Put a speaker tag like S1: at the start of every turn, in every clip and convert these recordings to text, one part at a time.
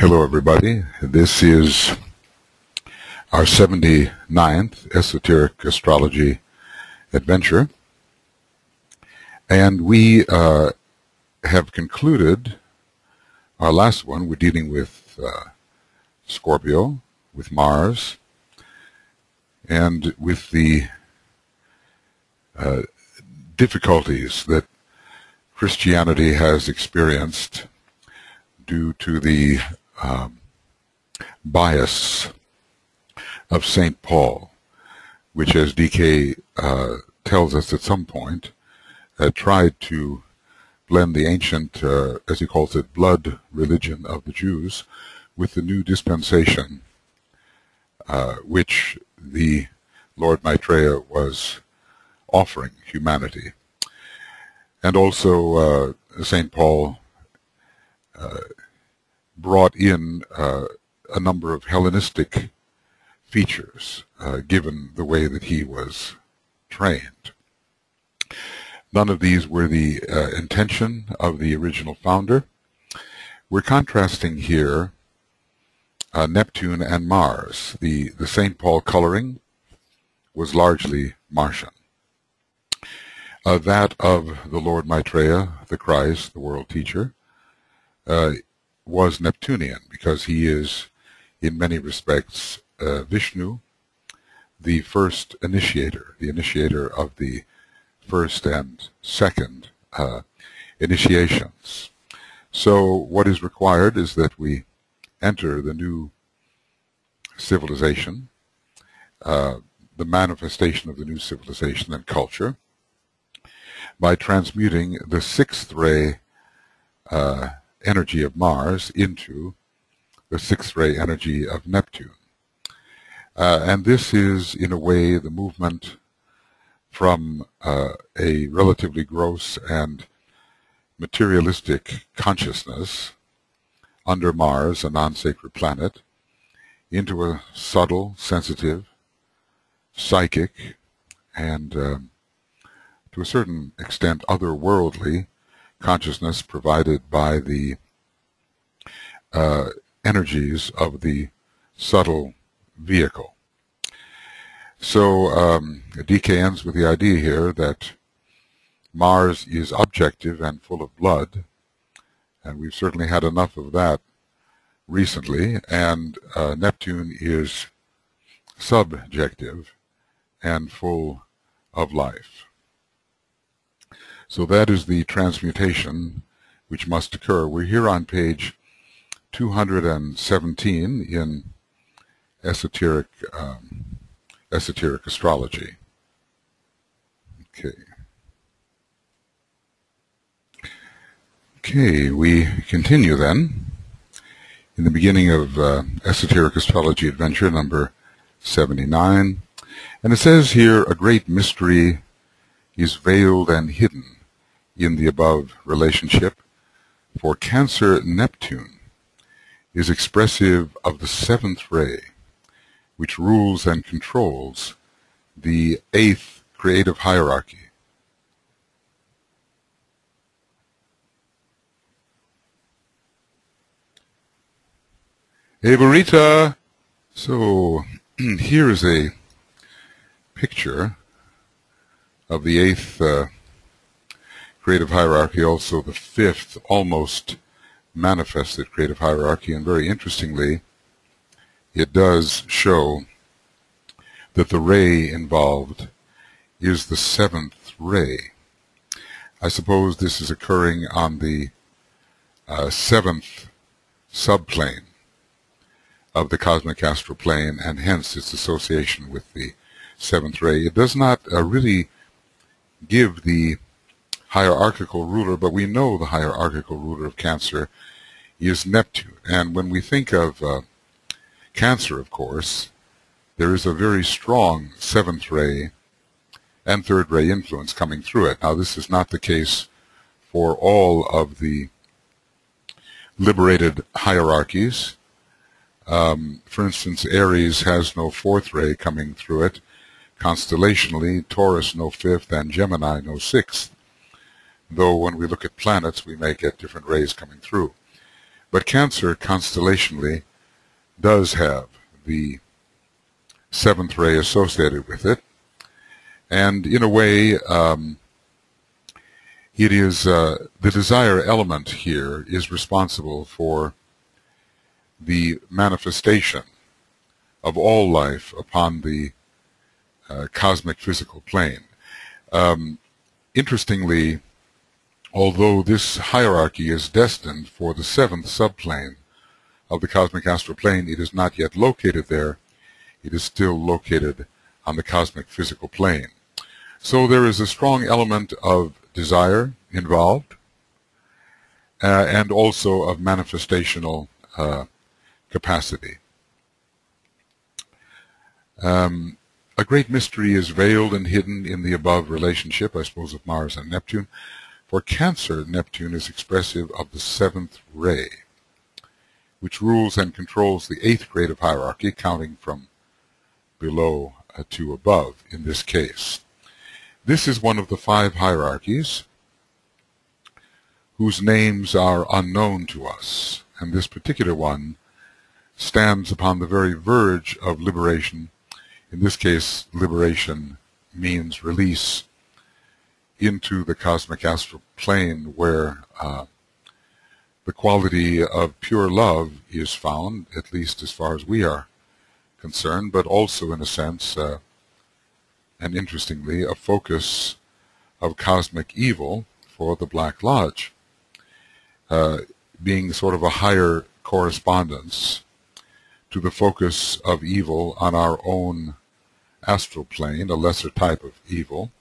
S1: Hello everybody, this is our 79th Esoteric Astrology Adventure, and we have concluded our last one. We're dealing with Scorpio, with Mars, and with the difficulties that Christianity has experienced due to the bias of St. Paul, which, as DK tells us at some point, tried to blend the ancient, as he calls it, blood religion of the Jews with the new dispensation, which the Lord Maitreya was offering humanity. And also St. Paul brought in a number of Hellenistic features, given the way that he was trained. None of these were the intention of the original founder. We're contrasting here Neptune and Mars. The St. Paul coloring was largely Martian. That of the Lord Maitreya, the Christ, the world teacher, was Neptunian, because he is, in many respects, Vishnu, the first initiator, the initiator of the first and second initiations. So what is required is that we enter the new civilization, the manifestation of the new civilization and culture, by transmuting the sixth ray energy of Mars into the sixth ray energy of Neptune. And this is, in a way, the movement from a relatively gross and materialistic consciousness under Mars, a non-sacred planet, into a subtle, sensitive, psychic, and to a certain extent otherworldly consciousness provided by the energies of the subtle vehicle. So DK ends with the idea here that Mars is objective and full of blood, and we've certainly had enough of that recently, and Neptune is subjective and full of life. So that is the transmutation which must occur. We're here on page 217 in Esoteric Astrology. Okay, we continue then in the beginning of Esoteric Astrology Adventure number 79. And it says here, a great mystery is veiled and hidden in the above relationship, for Cancer-Neptune is expressive of the seventh ray, which rules and controls the eighth creative hierarchy. Hey, Burrita! So, here is a picture of the eighth creative hierarchy, also the fifth almost manifested creative hierarchy, and very interestingly, it does show that the ray involved is the seventh ray. I suppose this is occurring on the seventh subplane of the cosmic astral plane, and hence its association with the seventh ray. It does not really give the hierarchical ruler, but we know the hierarchical ruler of Cancer is Neptune. And when we think of Cancer, of course, there is a very strong seventh ray and third ray influence coming through it. Now, this is not the case for all of the liberated hierarchies. For instance, Aries has no fourth ray coming through it. Constellationally, Taurus no fifth, and Gemini no sixth. Though when we look at planets, we may get different rays coming through. But Cancer constellationally does have the seventh ray associated with it, and in a way it is the desire element here is responsible for the manifestation of all life upon the cosmic physical plane. Interestingly, although this hierarchy is destined for the seventh subplane of the cosmic astral plane, it is not yet located there. It is still located on the cosmic physical plane. So there is a strong element of desire involved, and also of manifestational capacity. A great mystery is veiled and hidden in the above relationship, I suppose, of Mars and Neptune. For Cancer, Neptune is expressive of the seventh ray, which rules and controls the eighth creative hierarchy, counting from below to above in this case. This is one of the 5 hierarchies whose names are unknown to us, and this particular one stands upon the very verge of liberation. In this case, liberation means release into the cosmic astral plane, where the quality of pure love is found, at least as far as we are concerned, but also in a sense, and interestingly, a focus of cosmic evil for the Black Lodge, being sort of a higher correspondence to the focus of evil on our own astral plane, a lesser type of evil,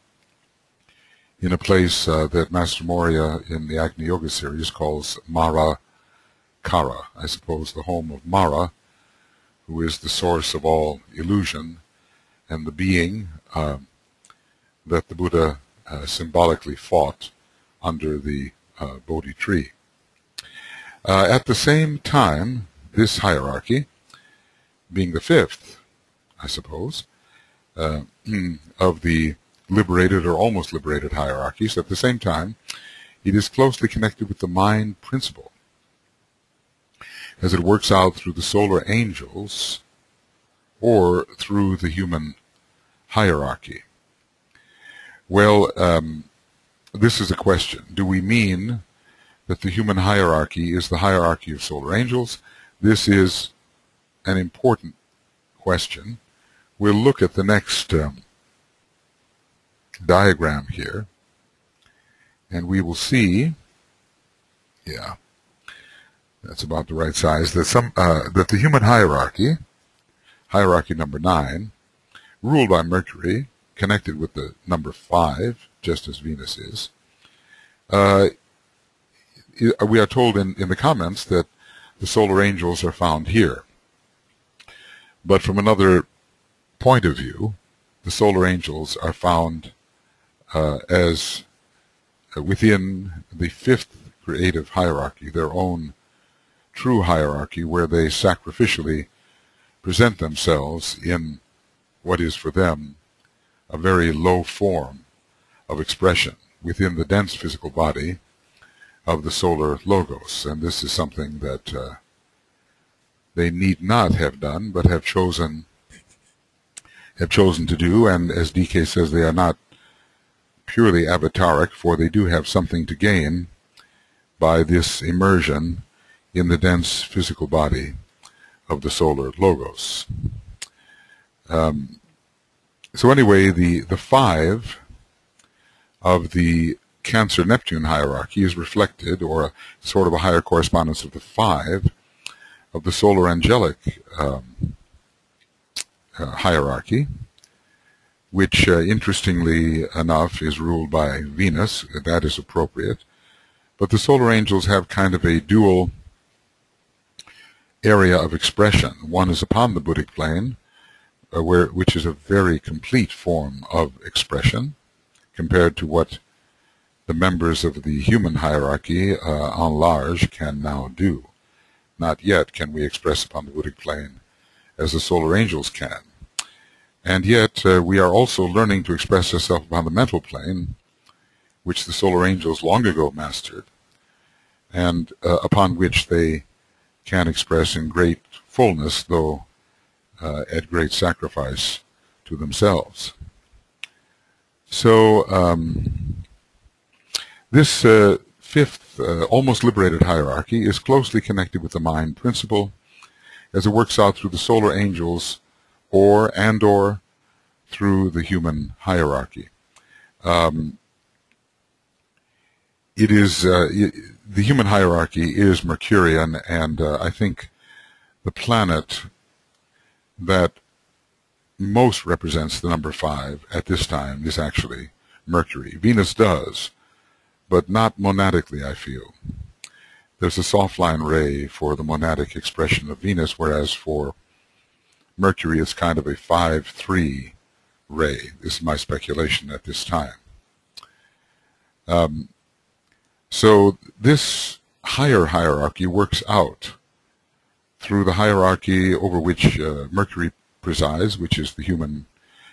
S1: in a place that Master Morya in the Agni Yoga series calls Mara Kara, I suppose the home of Mara, who is the source of all illusion and the being that the Buddha symbolically fought under the Bodhi tree. At the same time, this hierarchy, being the 5th, I suppose, of the liberated or almost liberated hierarchies, at the same time, it is closely connected with the mind principle, as it works out through the solar angels or through the human hierarchy. Well, this is a question. Do we mean that the human hierarchy is the hierarchy of solar angels? This is an important question. We'll look at the next diagram here, and we will see, yeah, that's about the right size, that the human hierarchy, hierarchy number 9, ruled by Mercury, connected with the number 5, just as Venus is. We are told in the comments that the solar angels are found here. But from another point of view, the solar angels are found as within the 5th creative hierarchy, their own true hierarchy, where they sacrificially present themselves in what is for them a very low form of expression within the dense physical body of the solar logos. And this is something that they need not have done, but have chosen to do. And as DK says, they are not purely avataric, for they do have something to gain by this immersion in the dense physical body of the solar logos. So anyway, the 5 of the Cancer-Neptune hierarchy is reflected, or a sort of a higher correspondence of the 5 of the solar angelic hierarchy, which interestingly enough is ruled by Venus. That is appropriate. But the solar angels have kind of a dual area of expression. One is upon the Buddhic plane, which is a very complete form of expression compared to what the members of the human hierarchy en large can now do. Not yet can we express upon the Buddhic plane as the solar angels can. And yet we are also learning to express ourselves upon the mental plane, which the solar angels long ago mastered, and upon which they can express in great fullness, though at great sacrifice to themselves. So this fifth, almost liberated hierarchy is closely connected with the mind principle as it works out through the solar angels or through the human hierarchy. The human hierarchy is Mercurian, and I think the planet that most represents the number 5 at this time is actually Mercury. Venus does, but not monadically, I feel. There's a soft line ray for the monadic expression of Venus, whereas for Mercury it's kind of a 5-3 ray. This is my speculation at this time. So this higher hierarchy works out through the hierarchy over which Mercury presides, which is the human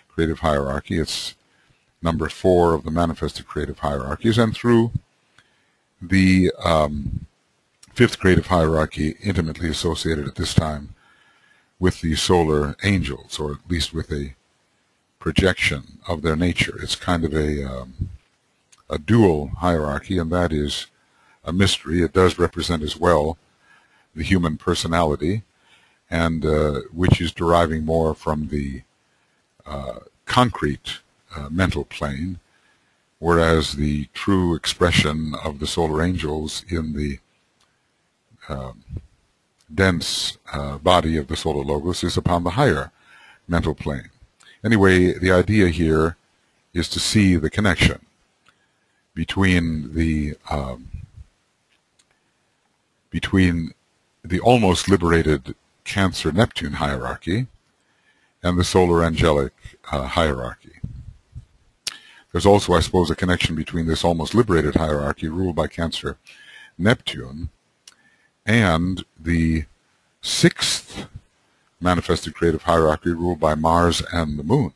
S1: creative hierarchy. It's number 4 of the manifested creative hierarchies, and through the 5th creative hierarchy, intimately associated at this time with the solar angels, or at least with a projection of their nature. It's kind of a dual hierarchy, and that is a mystery. It does represent as well the human personality, and which is deriving more from the concrete mental plane, whereas the true expression of the solar angels in the dense body of the solar logos is upon the higher mental plane. Anyway, the idea here is to see the connection between the almost liberated Cancer-Neptune hierarchy and the solar angelic hierarchy. There's also, I suppose, a connection between this almost liberated hierarchy ruled by Cancer-Neptune and the 6th manifested creative hierarchy ruled by Mars and the Moon,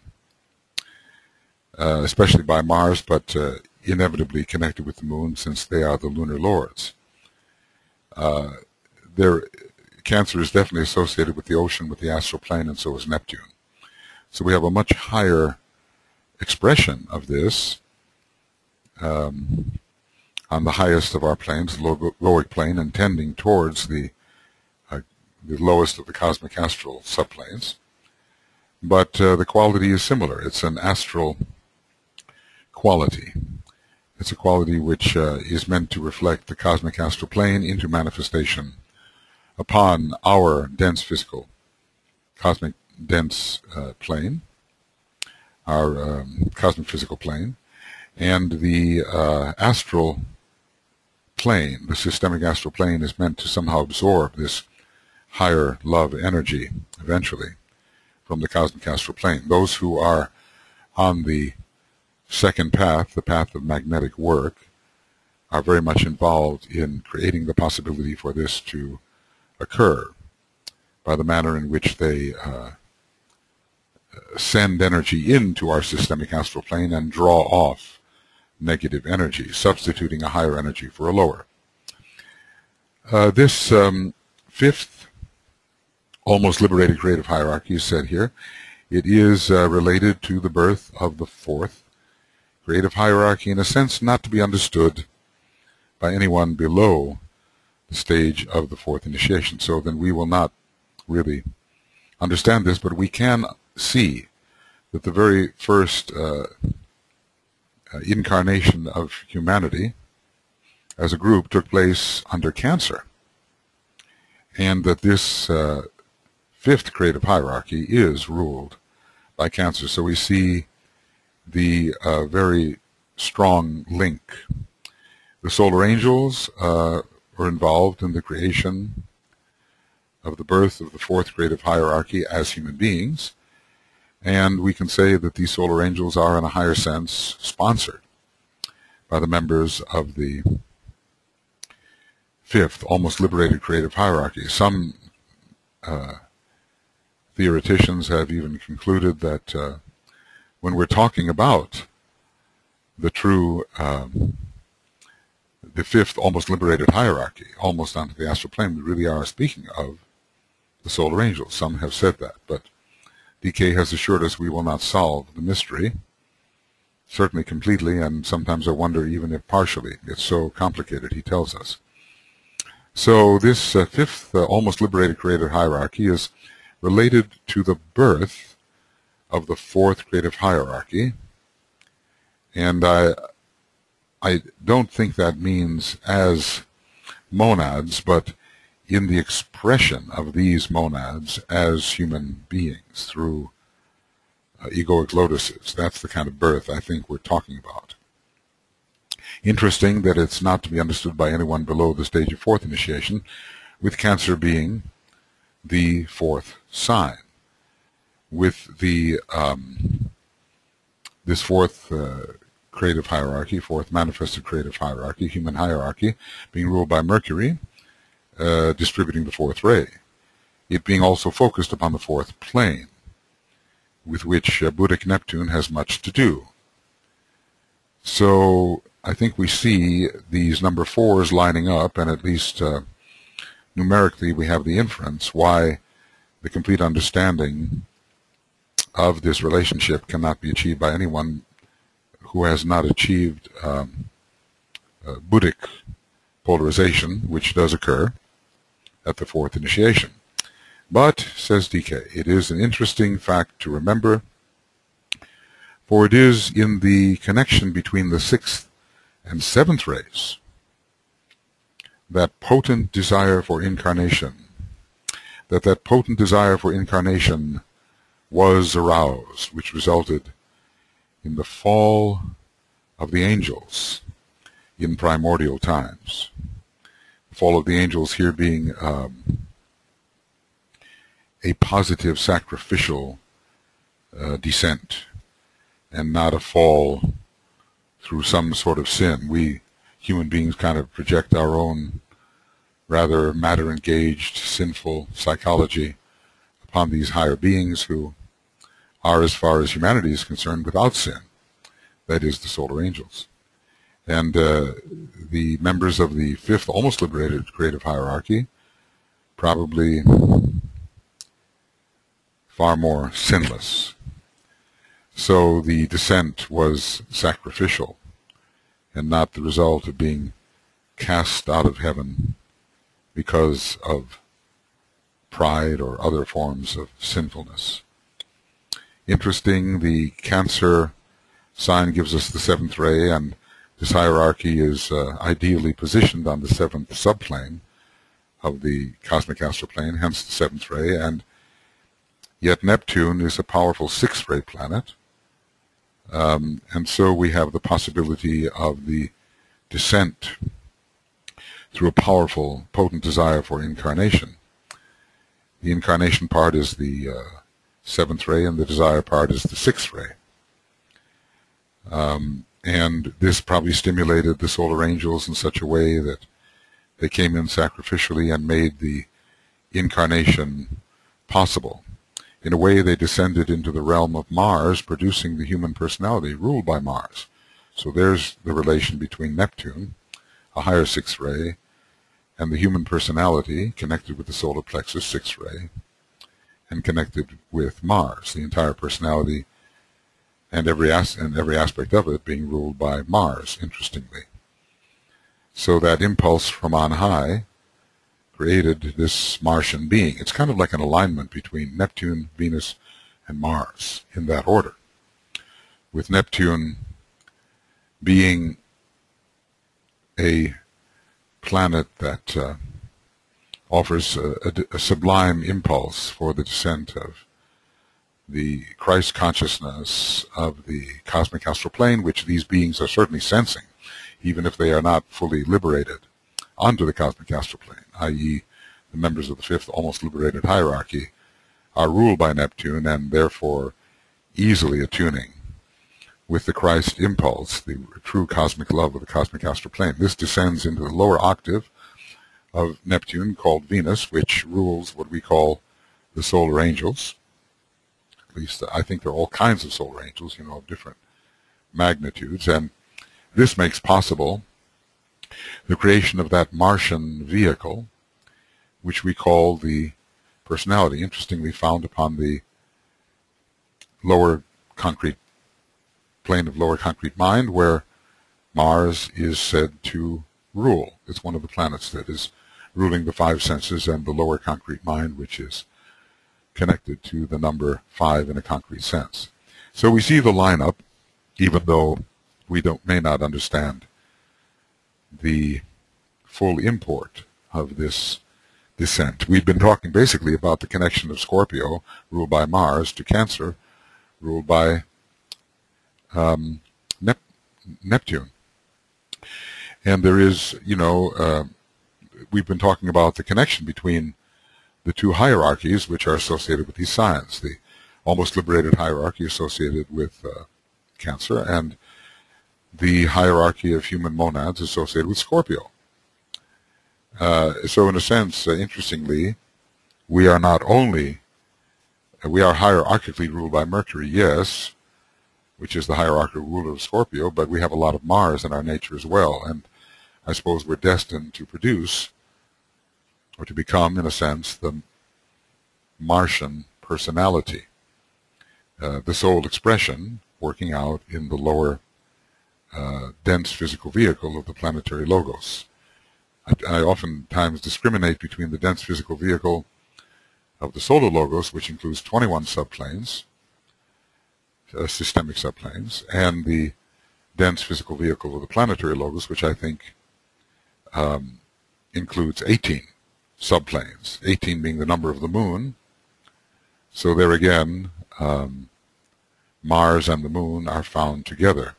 S1: especially by Mars, but inevitably connected with the Moon since they are the lunar lords. Cancer is definitely associated with the ocean, with the astral plane, and so is Neptune. So we have a much higher expression of this on the highest of our planes, the lowic plane, and tending towards the lowest of the cosmic astral subplanes. But the quality is similar. It's an astral quality. It's a quality which is meant to reflect the cosmic astral plane into manifestation upon our dense physical, cosmic dense plane, our cosmic physical plane, and the astral plane, the systemic astral plane, is meant to somehow absorb this higher love energy eventually from the cosmic astral plane. Those who are on the second path, the path of magnetic work, are very much involved in creating the possibility for this to occur by the manner in which they send energy into our systemic astral plane and draw off negative energy, substituting a higher energy for a lower. This 5th almost liberated creative hierarchy is said here. It is related to the birth of the 4th creative hierarchy, in a sense not to be understood by anyone below the stage of the 4th initiation. So then we will not really understand this, but we can see that the very first incarnation of humanity as a group took place under Cancer, and that this 5th creative hierarchy is ruled by Cancer. So we see the very strong link. The solar angels were involved in the creation of the birth of the 4th creative hierarchy as human beings, and we can say that these solar angels are, in a higher sense, sponsored by the members of the 5th almost liberated creative hierarchy. Some theoreticians have even concluded that when we're talking about the true the fifth almost liberated hierarchy, almost onto the astral plane, we really are speaking of the solar angels. Some have said that, but DK has assured us we will not solve the mystery, certainly completely, and sometimes I wonder even if partially. It's so complicated, he tells us. So this fifth almost liberated creative hierarchy is related to the birth of the fourth creative hierarchy, and I don't think that means as monads, but in the expression of these monads as human beings through egoic lotuses. That's the kind of birth I think we're talking about. Interesting that it's not to be understood by anyone below the stage of fourth initiation, with Cancer being the fourth sign. With the this fourth creative hierarchy, fourth manifested creative hierarchy, human hierarchy, being ruled by Mercury, distributing the fourth ray. It being also focused upon the fourth plane, with which Buddhic Neptune has much to do. So I think we see these number fours lining up, and at least numerically we have the inference why the complete understanding of this relationship cannot be achieved by anyone who has not achieved Buddhic polarization, which does occur at the fourth initiation. But, says DK, it is an interesting fact to remember, for it is in the connection between the sixth and seventh rays that potent desire for incarnation, that potent desire for incarnation was aroused, which resulted in the fall of the angels in primordial times. The fall of the angels here being a positive sacrificial descent, and not a fall through some sort of sin. We human beings kind of project our own rather matter-engaged, sinful psychology upon these higher beings who are, as far as humanity is concerned, without sin. That is, the solar angels. And the members of the fifth almost liberated creative hierarchy probably far more sinless. So the descent was sacrificial and not the result of being cast out of heaven because of pride or other forms of sinfulness. Interesting, the Cancer sign gives us the seventh ray, and this hierarchy is ideally positioned on the seventh subplane of the cosmic astral plane, hence the seventh ray, and yet Neptune is a powerful sixth ray planet, and so we have the possibility of the descent through a powerful, potent desire for incarnation. The incarnation part is the seventh ray, and the desire part is the sixth ray. And this probably stimulated the solar angels in such a way that they came in sacrificially and made the incarnation possible. In a way, they descended into the realm of Mars, producing the human personality ruled by Mars. So there's the relation between Neptune, a higher sixth ray, and the human personality connected with the solar plexus, sixth ray, and connected with Mars, the entire personality and every aspect of it being ruled by Mars, interestingly. So that impulse from on high created this Martian being. It's kind of like an alignment between Neptune, Venus, and Mars in that order, with Neptune being a planet that offers a sublime impulse for the descent of the Christ consciousness of the cosmic astral plane, which these beings are certainly sensing, even if they are not fully liberated onto the cosmic astral plane, i.e. the members of the fifth almost liberated hierarchy are ruled by Neptune and therefore easily attuning with the Christ impulse, the true cosmic love of the cosmic astral plane. This descends into the lower octave of Neptune, called Venus, which rules what we call the solar angels. At least I think there are all kinds of solar angels, of different magnitudes, and this makes possible the creation of that Martian vehicle, which we call the personality, interestingly found upon the lower concrete plane of lower concrete mind, where Mars is said to rule. It's one of the planets that is ruling the five senses and the lower concrete mind, which is connected to the number 5 in a concrete sense. So we see the lineup, even though we may not understand the full import of this descent. We've been talking basically about the connection of Scorpio, ruled by Mars, to Cancer, ruled by Neptune. And there is, we've been talking about the connection between the two hierarchies which are associated with these signs, the almost liberated hierarchy associated with Cancer, and the hierarchy of human monads associated with Scorpio. So in a sense, interestingly, we are hierarchically ruled by Mercury, yes, which is the hierarchical ruler of Scorpio, but we have a lot of Mars in our nature as well, and I suppose we're destined to produce, or to become, in a sense, the Martian personality, the soul expression working out in the lower dense physical vehicle of the planetary logos. I oftentimes discriminate between the dense physical vehicle of the solar logos, which includes 21 subplanes, systemic subplanes, and the dense physical vehicle of the planetary logos, which I think includes 18 subplanes, 18 being the number of the moon. So there again, Mars and the moon are found together.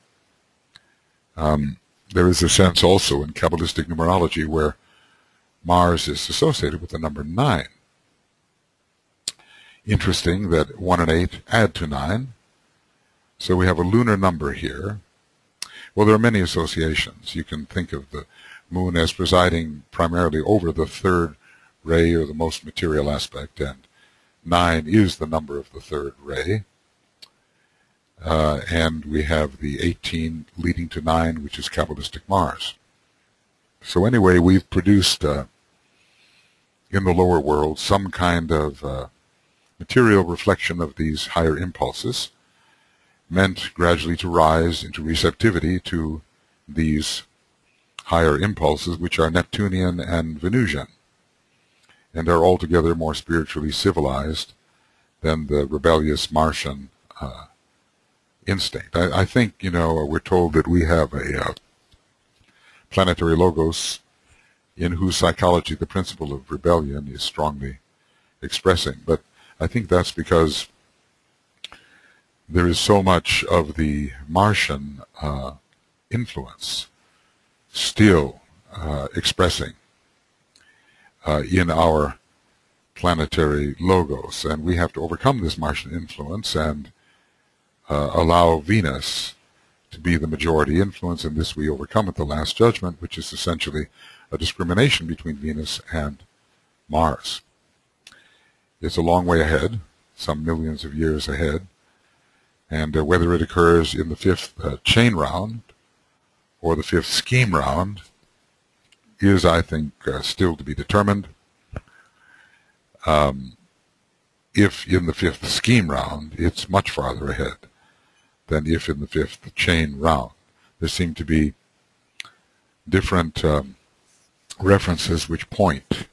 S1: There is a sense also in Kabbalistic numerology where Mars is associated with the number 9. Interesting that 1 and 8 add to 9. So we have a lunar number here. Well, there are many associations. You can think of the moon as presiding primarily over the third ray, or the most material aspect, and 9 is the number of the third ray. And we have the 18 leading to 9, which is Kabbalistic Mars. So anyway, we've produced in the lower world some kind of material reflection of these higher impulses, meant gradually to rise into receptivity to these higher impulses, which are Neptunian and Venusian, and are altogether more spiritually civilized than the rebellious Martian instinct. I think, we're told that we have a planetary logos in whose psychology the principle of rebellion is strongly expressing, but I think that's because there is so much of the Martian influence still expressing in our planetary logos, and we have to overcome this Martian influence and allow Venus to be the majority influence, and this we overcome at the Last Judgment, which is essentially a discrimination between Venus and Mars. It's a long way ahead, some millions of years ahead, and whether it occurs in the 5th chain round or the 5th scheme round is, I think, still to be determined. If in the 5th scheme round, it's much farther ahead than if in the 5th chain round. There seem to be different references which point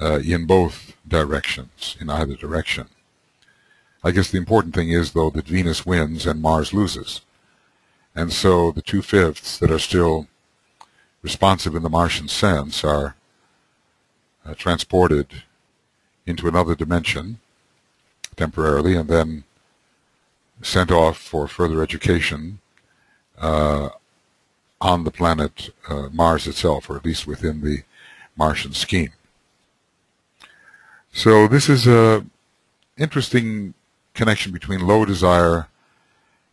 S1: in both directions, in either direction. I guess the important thing is, though, that Venus wins and Mars loses. And so the 2/5 that are still responsive in the Martian sense are transported into another dimension temporarily, and then sent off for further education on the planet Mars itself, or at least within the Martian scheme. So this is an interesting connection between low desire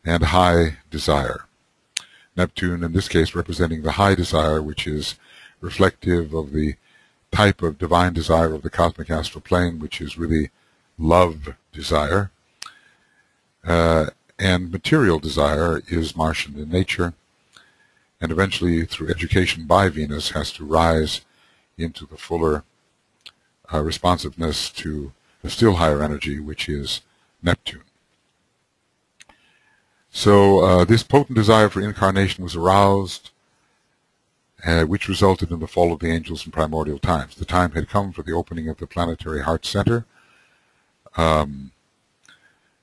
S1: and high desire. Neptune, in this case, representing the high desire, which is reflective of the type of divine desire of the cosmic astral plane, which is really love desire. And material desire is Martian in nature, and eventually through education by Venus has to rise into the fuller responsiveness to the still higher energy, which is Neptune. So this potent desire for incarnation was aroused, which resulted in the fall of the angels in primordial times. The time had come for the opening of the planetary heart center.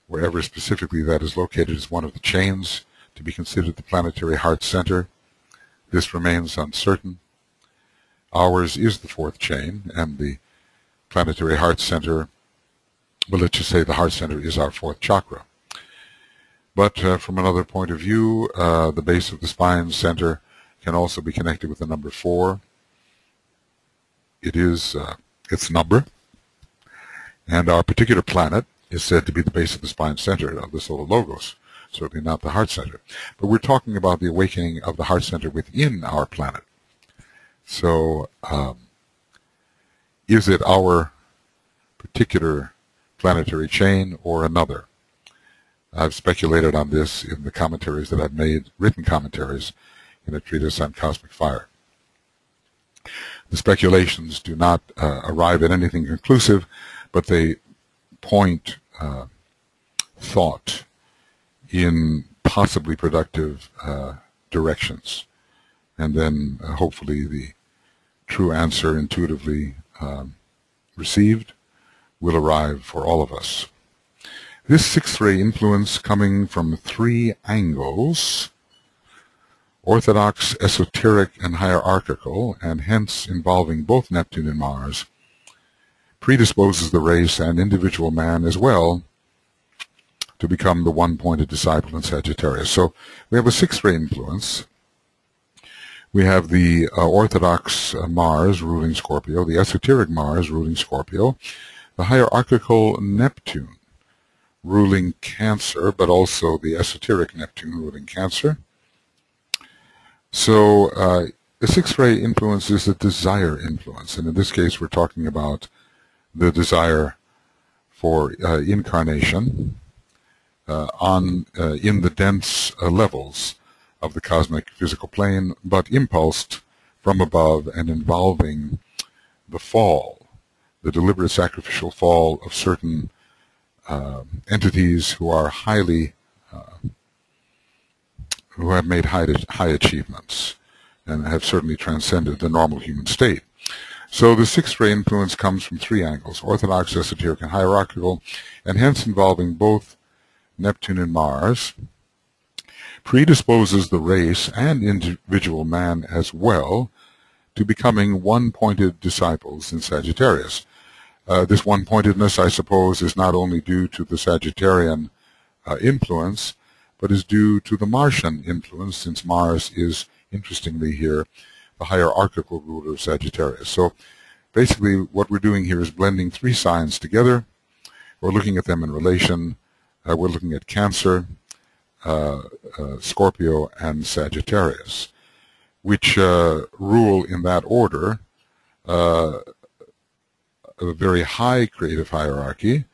S1: Wherever specifically that is located is one of the chains to be considered the planetary heart center. This remains uncertain. Ours is the fourth chain, and the planetary heart center, well, let's just say the heart center is our fourth chakra. But from another point of view, the base of the spine center can also be connected with the number 4. It is its number. And our particular planet is said to be the base of the spine center of the solar logos, certainly not the heart center. But we're talking about the awakening of the heart center within our planet. So is it our particular planetary chain or another? I've speculated on this in the commentaries that I've made, written commentaries, in a treatise on cosmic fire. The speculations do not arrive at anything conclusive, but they point thought in possibly productive directions. And then hopefully the true answer intuitively received will arrive for all of us. This sixth ray influence coming from 3 angles, orthodox, esoteric, and hierarchical, and hence involving both Neptune and Mars, predisposes the race and individual man as well to become the one-pointed disciple in Sagittarius. So we have a sixth ray influence. We have the orthodox Mars ruling Scorpio, the esoteric Mars ruling Scorpio, the hierarchical Neptune ruling Cancer, but also the esoteric Neptune ruling Cancer. So the sixth ray influence is the desire influence, and in this case we're talking about the desire for incarnation in the dense levels of the cosmic physical plane, but impulsed from above and involving the fall, the deliberate sacrificial fall of certain entities who are highly, who have made high achievements and have certainly transcended the normal human state. So the sixth ray influence comes from 3 angles, orthodox, esoteric, and hierarchical, and hence involving both Neptune and Mars, predisposes the race and individual man as well to becoming one-pointed disciples in Sagittarius. This one-pointedness, I suppose, is not only due to the Sagittarian influence, but is due to the Martian influence, since Mars is, interestingly here, the hierarchical ruler of Sagittarius. So basically what we're doing here is blending 3 signs together. We're looking at them in relation. We're looking at Cancer, Scorpio, and Sagittarius, which rule in that order a very high creative hierarchy,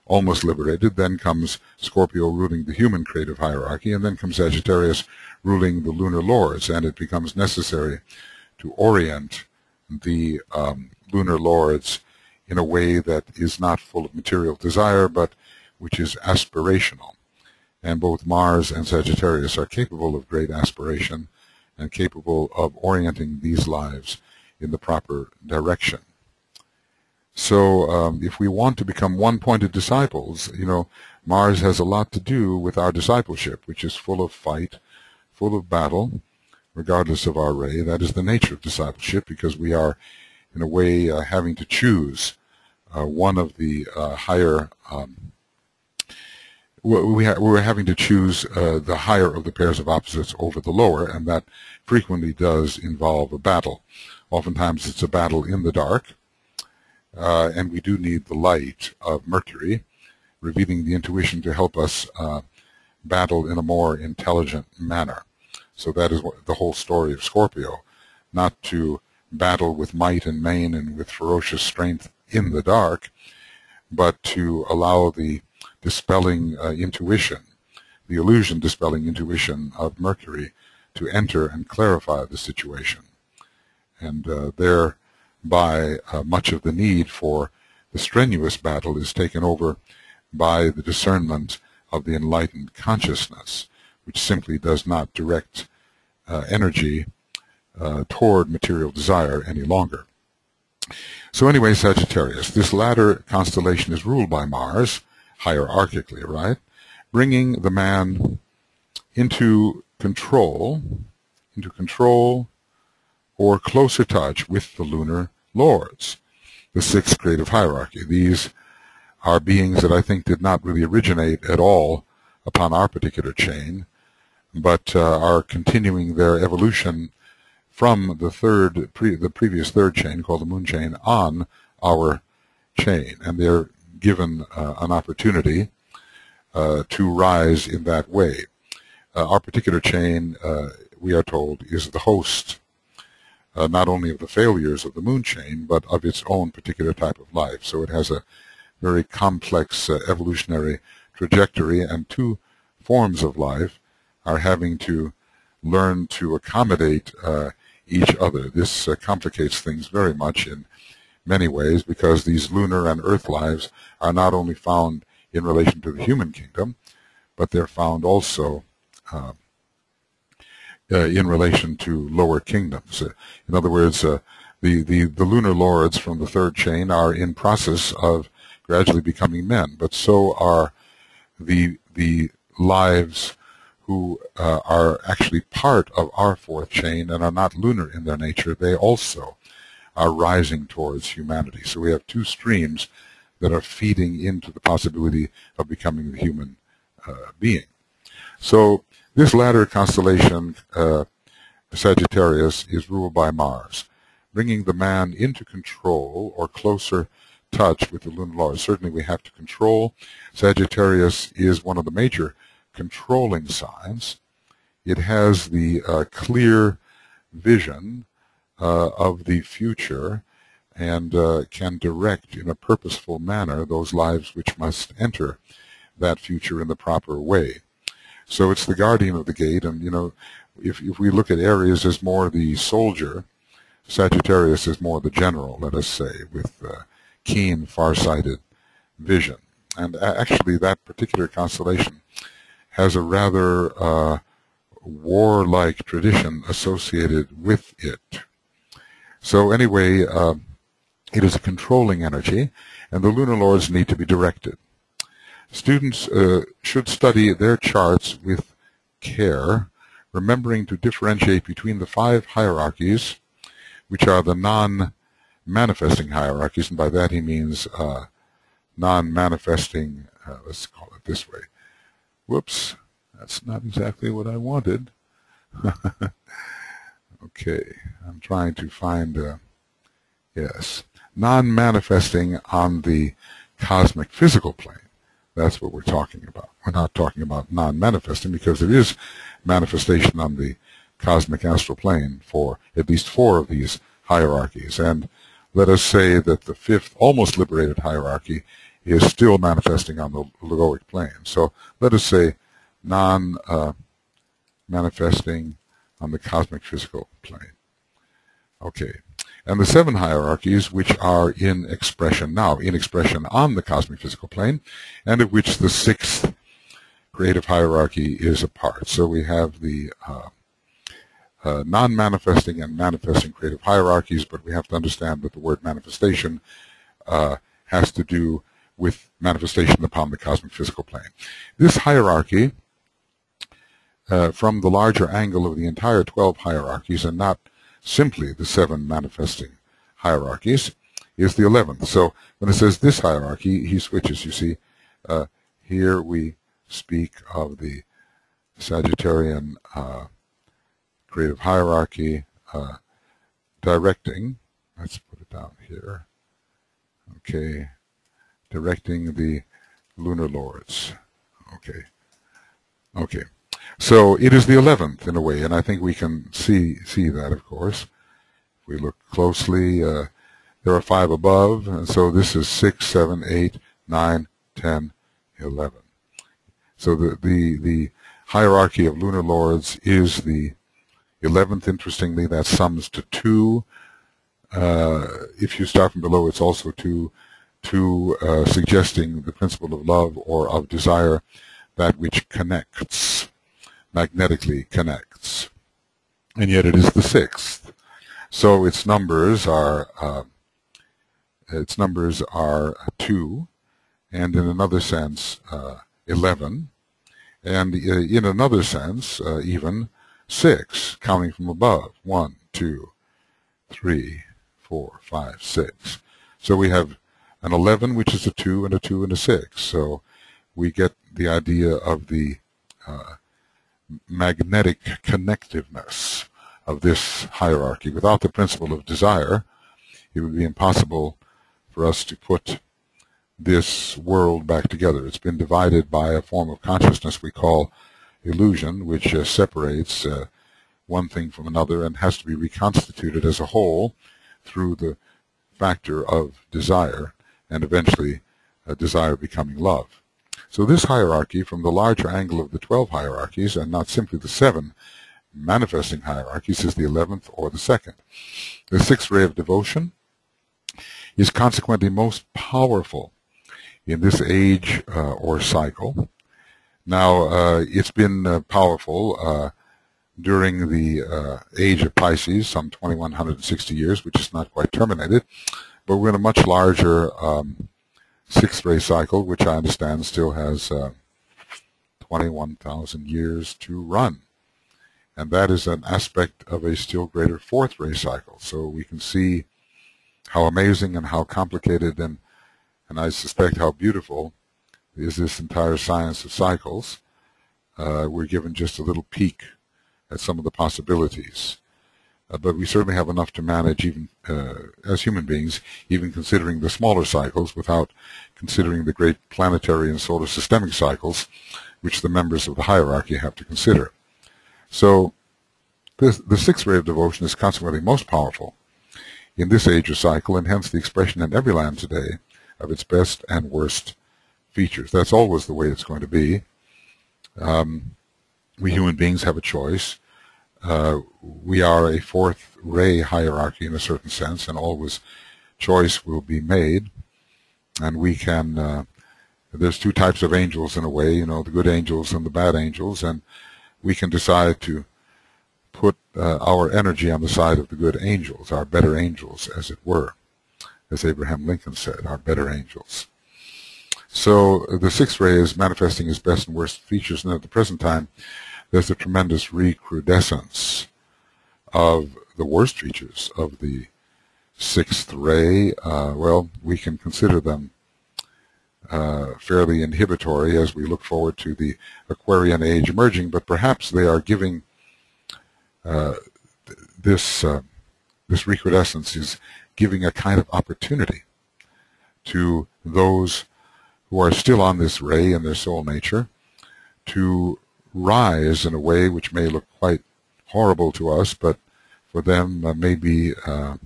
S1: almost liberated. Then comes Scorpio ruling the human creative hierarchy, and then comes Sagittarius ruling the lunar lords, and it becomes necessary to orient the lunar lords in a way that is not full of material desire, but which is aspirational. And both Mars and Sagittarius are capable of great aspiration and capable of orienting these lives in the proper direction. So if we want to become one-pointed disciples, you know, Mars has a lot to do with our discipleship, which is full of fight, full of battle, regardless of our ray. That is the nature of discipleship, because we are, in a way, having to choose one of the higher, we're having to choose the higher of the pairs of opposites over the lower, and that frequently does involve a battle. Oftentimes it's a battle in the dark, and we do need the light of Mercury, revealing the intuition to help us battle in a more intelligent manner. So that is what the whole story of Scorpio, not to battle with might and main and with ferocious strength in the dark, but to allow the dispelling intuition, the illusion dispelling intuition of Mercury to enter and clarify the situation. And thereby much of the need for the strenuous battle is taken over by the discernment of the enlightened consciousness, which simply does not direct energy toward material desire any longer. So anyway, Sagittarius, this latter constellation is ruled by Mars, hierarchically, right? Bringing the man into control or closer touch with the lunar lords, the sixth creative hierarchy. These are beings that I think did not really originate at all upon our particular chain, but are continuing their evolution from the previous third chain, called the moon chain, on our chain. And they're given an opportunity to rise in that way. Our particular chain, we are told, is the host, not only of the failures of the moon chain, but of its own particular type of life. So it has a very complex evolutionary trajectory, and two forms of life are having to learn to accommodate each other. This complicates things very much in many ways, because these lunar and earth lives are not only found in relation to the human kingdom, but they're found also in relation to lower kingdoms. In other words, the lunar lords from the third chain are in process of gradually becoming men, but so are the lives who are actually part of our fourth chain and are not lunar in their nature. They also are rising towards humanity. So we have two streams that are feeding into the possibility of becoming the human being. So this latter constellation, Sagittarius, is ruled by Mars, bringing the man into control or closer touch with the lunar lords. Certainly we have to control. Sagittarius is one of the major controlling signs. It has the clear vision of the future, and can direct in a purposeful manner those lives which must enter that future in the proper way. So it's the guardian of the gate, and if we look at Aries as more the soldier, Sagittarius is more the general, let us say, with keen, far-sighted vision. And actually that particular constellation has a rather warlike tradition associated with it. So anyway, it is a controlling energy, and the lunar lords need to be directed. Students should study their charts with care, remembering to differentiate between the 5 hierarchies, which are the non-manifesting hierarchies, and by that he means non-manifesting, let's call it this way. Whoops, that's not exactly what I wanted. Okay, I'm trying to find, yes, non-manifesting on the cosmic physical plane. That's what we're talking about. We're not talking about non-manifesting, because there is manifestation on the cosmic astral plane for at least 4 of these hierarchies. And let us say that the 5th, almost liberated hierarchy is still manifesting on the logoic plane. So let us say non-manifesting on the cosmic physical plane. Okay. And the 7 hierarchies, which are in expression now, in expression on the cosmic physical plane, and of which the 6th creative hierarchy is a part. So we have the non-manifesting and manifesting creative hierarchies, but we have to understand that the word manifestation has to do with manifestation upon the cosmic physical plane. This hierarchy, from the larger angle of the entire 12 hierarchies, and not simply the 7 manifesting hierarchies, is the 11th. So when it says this hierarchy, he switches. You see, here we speak of the Sagittarian creative hierarchy directing. Let's put it down here. Okay, directing the lunar lords. Okay. Okay. So it is the 11th in a way, and I think we can see that, of course. If we look closely, there are 5 above, and so this is 6, 7, 8, 9, 10, 11. So the hierarchy of lunar lords is the 11th, interestingly, that sums to 2. If you start from below, it's also 2, suggesting the principle of love or of desire, that which connects, magnetically connects. And yet it is the 6th. So its numbers are 2, and in another sense 11, and in another sense even 6, counting from above. 1, 2, 3, 4, 5, 6. So we have an 11, which is a 2, and a 2, and a 6. So we get the idea of the magnetic connectiveness of this hierarchy. Without the principle of desire, it would be impossible for us to put this world back together. It's been divided by a form of consciousness we call illusion, which separates one thing from another and has to be reconstituted as a whole through the factor of desire, and eventually desire becoming love. So this hierarchy, from the larger angle of the 12 hierarchies, and not simply the 7 manifesting hierarchies, is the 11th or the 2nd. The 6th ray of devotion is consequently most powerful in this age or cycle. Now, it's been powerful during the age of Pisces, some 2160 years, which is not quite terminated, but we're in a much larger 6th ray cycle, which I understand still has 21,000 years to run. And that is an aspect of a still greater 4th ray cycle. So we can see how amazing and how complicated and I suspect how beautiful is this entire science of cycles. We're given just a little peek at some of the possibilities. But we certainly have enough to manage, even as human beings, even considering the smaller cycles, without considering the great planetary and solar systemic cycles, which the members of the hierarchy have to consider. So the 6th ray of devotion is consequently most powerful in this age or cycle, and hence the expression in every land today of its best and worst features. That's always the way it's going to be. We human beings have a choice. We are a 4th ray hierarchy in a certain sense, and always choice will be made. And we can, there's 2 types of angels in a way, you know, the good angels and the bad angels, and we can decide to put our energy on the side of the good angels, our better angels, as it were. As Abraham Lincoln said, our better angels. So the 6th ray is manifesting its best and worst features, and at the present time, there's a tremendous recrudescence of the worst features of the 6th ray. Well, we can consider them fairly inhibitory as we look forward to the Aquarian age emerging, but perhaps they are giving this recrudescence is giving a kind of opportunity to those who are still on this ray in their soul nature to rise in a way which may look quite horrible to us, but for them may be a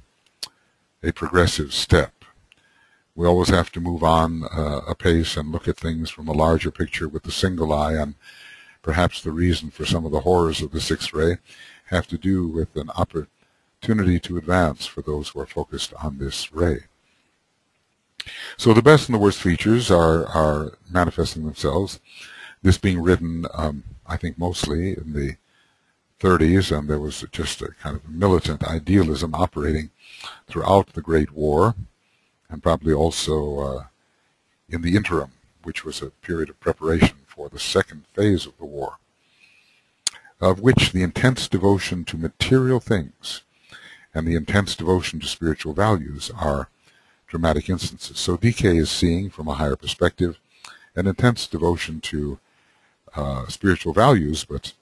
S1: progressive step. We always have to move on apace and look at things from a larger picture with the single eye, and perhaps the reason for some of the horrors of the 6th ray have to do with an opportunity to advance for those who are focused on this ray. So the best and the worst features are manifesting themselves. This being written, I think, mostly in the 30s, and there was just a kind of militant idealism operating throughout the Great War, and probably also in the interim, which was a period of preparation for the 2nd phase of the war, of which the intense devotion to material things and the intense devotion to spiritual values are dramatic instances. So DK is seeing, from a higher perspective, an intense devotion to spiritual values, but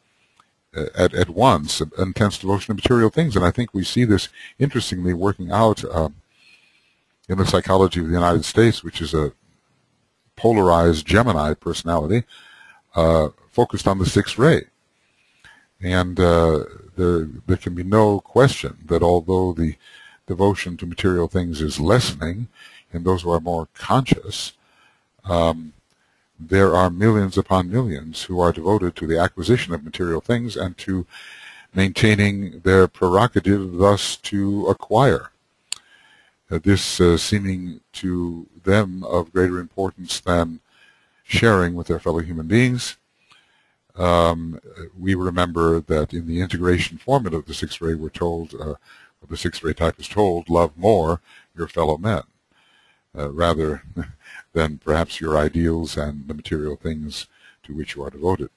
S1: at once an intense devotion to material things. And I think we see this, interestingly, working out in the psychology of the United States, which is a polarized Gemini personality focused on the 6th ray. And there can be no question that although the devotion to material things is lessening in those who are more conscious, there are millions upon millions who are devoted to the acquisition of material things and to maintaining their prerogative thus to acquire. This seeming to them of greater importance than sharing with their fellow human beings. We remember that in the integration formula of the sixth ray, we're told, the sixth ray type is told, love more your fellow men, rather than perhaps your ideals and the material things to which you are devoted.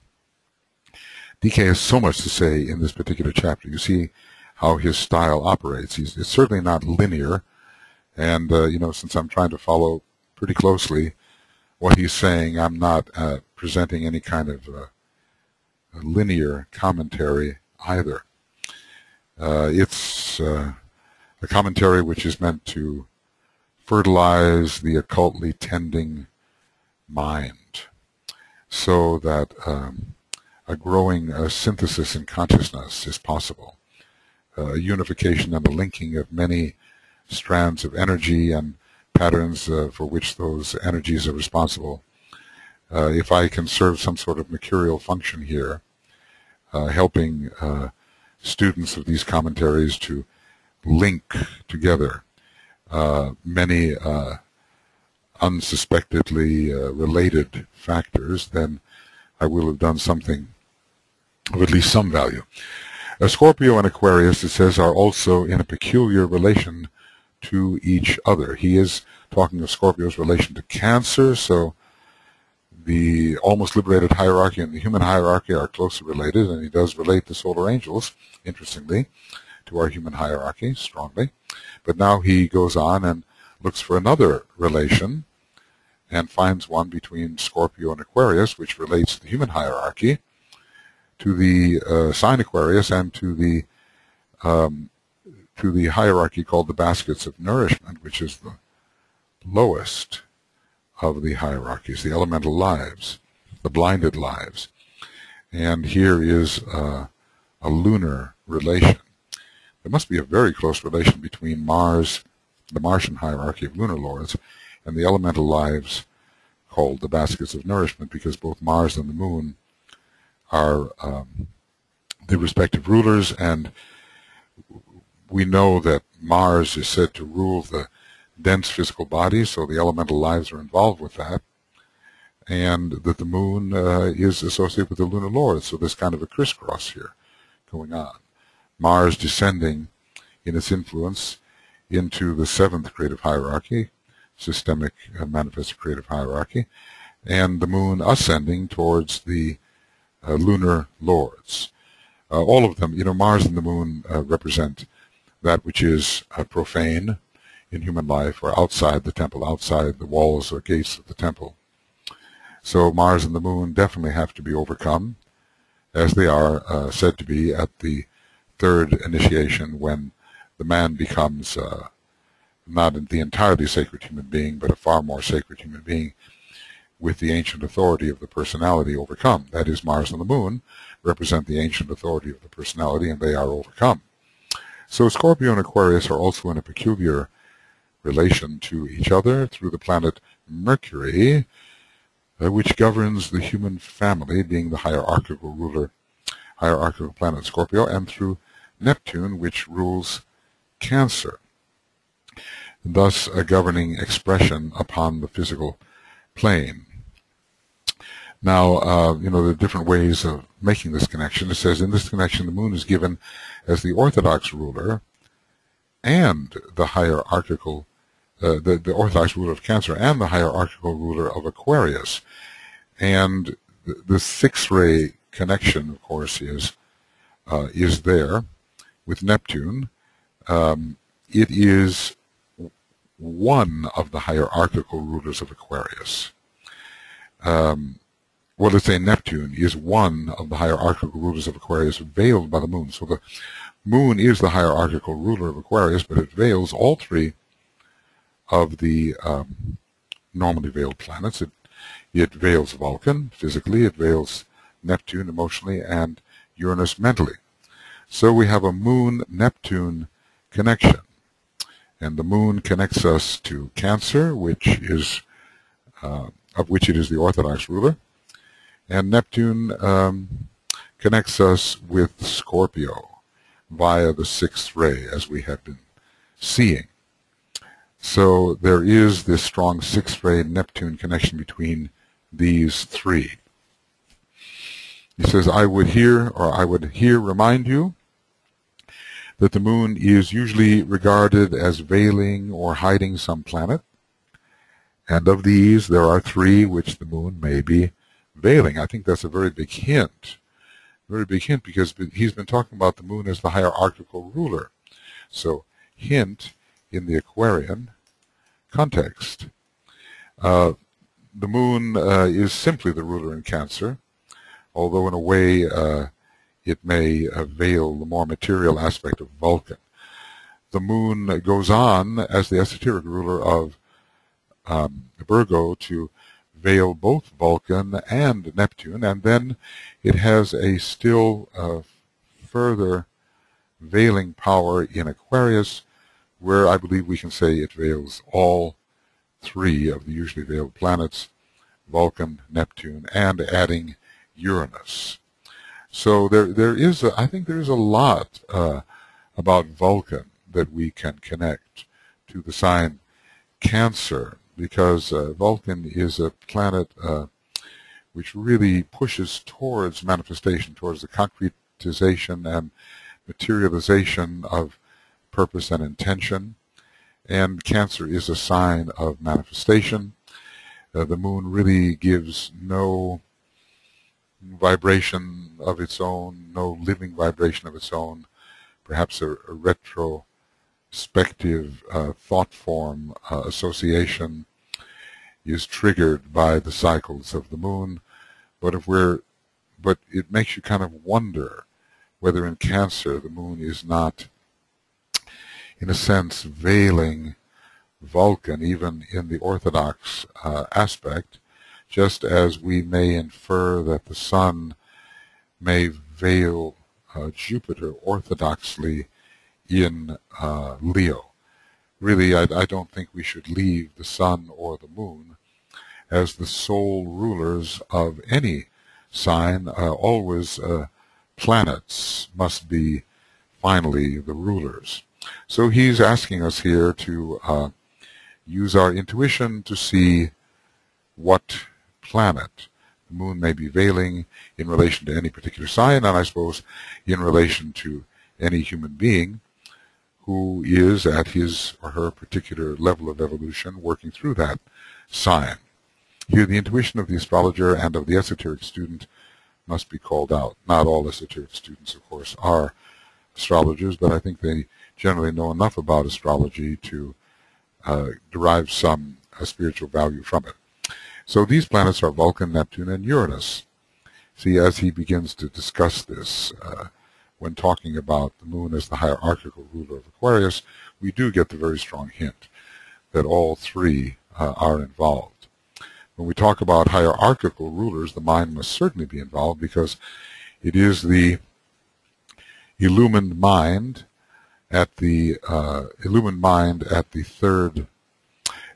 S1: DK has so much to say in this particular chapter. You see how his style operates. It's certainly not linear, and since I'm trying to follow pretty closely what he's saying, I'm not presenting any kind of a linear commentary either. It's a commentary which is meant to fertilize the occultly tending mind so that a growing synthesis in consciousness is possible, a unification and a linking of many strands of energy and patterns for which those energies are responsible. If I can serve some sort of mercurial function here, helping students of these commentaries to link together many unsuspectedly related factors, then I will have done something of at least some value. Scorpio and Aquarius, it says, are also in a peculiar relation to each other. He is talking of Scorpio's relation to Cancer, so the almost liberated hierarchy and the human hierarchy are closely related, and he does relate the solar angels, interestingly, to our human hierarchy strongly. But now he goes on and looks for another relation and finds one between Scorpio and Aquarius, which relates the human hierarchy to the sign Aquarius and to the hierarchy called the baskets of nourishment, which is the lowest of the hierarchies, the elemental lives, the blinded lives. And here is a lunar relation. There must be a very close relation between Mars, the Martian hierarchy of lunar lords, and the elemental lives called the baskets of nourishment, because both Mars and the Moon are the respective rulers, and we know that Mars is said to rule the dense physical body, so the elemental lives are involved with that, and that the Moon is associated with the lunar lords, so there's kind of a crisscross here going on. Mars descending in its influence into the seventh creative hierarchy, systemic manifested creative hierarchy, and the Moon ascending towards the lunar lords. All of them, Mars and the Moon represent that which is profane in human life, or outside the temple, outside the walls or gates of the temple. So Mars and the Moon definitely have to be overcome, as they are said to be at the third initiation, when the man becomes not the entirely sacred human being, but a far more sacred human being, with the ancient authority of the personality overcome. That is, Mars and the Moon represent the ancient authority of the personality, and they are overcome. So Scorpio and Aquarius are also in a peculiar relation to each other through the planet Mercury, which governs the human family, being the hierarchical planet Scorpio, and through Neptune, which rules Cancer, thus a governing expression upon the physical plane. Now, there are different ways of making this connection. It says, in this connection, the Moon is given as the orthodox ruler and the hierarchical, the orthodox ruler of Cancer and the hierarchical ruler of Aquarius. And the six-ray connection, of course, is there with Neptune. It is one of the hierarchical rulers of Aquarius. Well, let's say Neptune is one of the hierarchical rulers of Aquarius, veiled by the Moon. So the Moon is the hierarchical ruler of Aquarius, but it veils all three of the normally veiled planets. It veils Vulcan physically, it veils Neptune emotionally, and Uranus mentally. So we have a Moon-Neptune connection. And the Moon connects us to Cancer, which is of which it is the orthodox ruler. And Neptune connects us with Scorpio via the sixth ray, as we have been seeing. So there is this strong sixth ray Neptune connection between these three. He says, I would here remind you that the moon is usually regarded as veiling or hiding some planet. And of these, there are three which the moon may be veiling. I think that's a very big hint. Very big hint, because he's been talking about the moon as the hierarchical ruler. So, hint in the Aquarian context. The moon is simply the ruler in Cancer, although in a way it may veil the more material aspect of Vulcan. The moon goes on as the esoteric ruler of Virgo to veil both Vulcan and Neptune, and then it has a still further veiling power in Aquarius, where I believe we can say it veils all three of the usually veiled planets, Vulcan, Neptune, and adding Uranus. So I think there is a lot about Vulcan that we can connect to the sign Cancer, because Vulcan is a planet which really pushes towards manifestation, towards the concretization and materialization of purpose and intention. And Cancer is a sign of manifestation. The moon really gives no vibration of its own, no living vibration of its own. Perhaps a retrospective thought form association is triggered by the cycles of the moon, but it makes you kind of wonder whether in Cancer the moon is not, in a sense, veiling Vulcan, even in the orthodox aspect, just as we may infer that the sun may veil Jupiter orthodoxly in Leo. Really, I don't think we should leave the sun or the moon as the sole rulers of any sign. Always planets must be finally the rulers. So he's asking us here to use our intuition to see what planet the moon may be veiling in relation to any particular sign, and I suppose in relation to any human being who is at his or her particular level of evolution working through that sign. Here the intuition of the astrologer and of the esoteric student must be called out. Not all esoteric students, of course, are astrologers, but I think they generally know enough about astrology to derive some spiritual value from it. So these planets are Vulcan, Neptune, and Uranus. See, as he begins to discuss this, when talking about the moon as the hierarchical ruler of Aquarius, we do get the very strong hint that all three are involved. When we talk about hierarchical rulers, the mind must certainly be involved, because it is the illumined mind at the third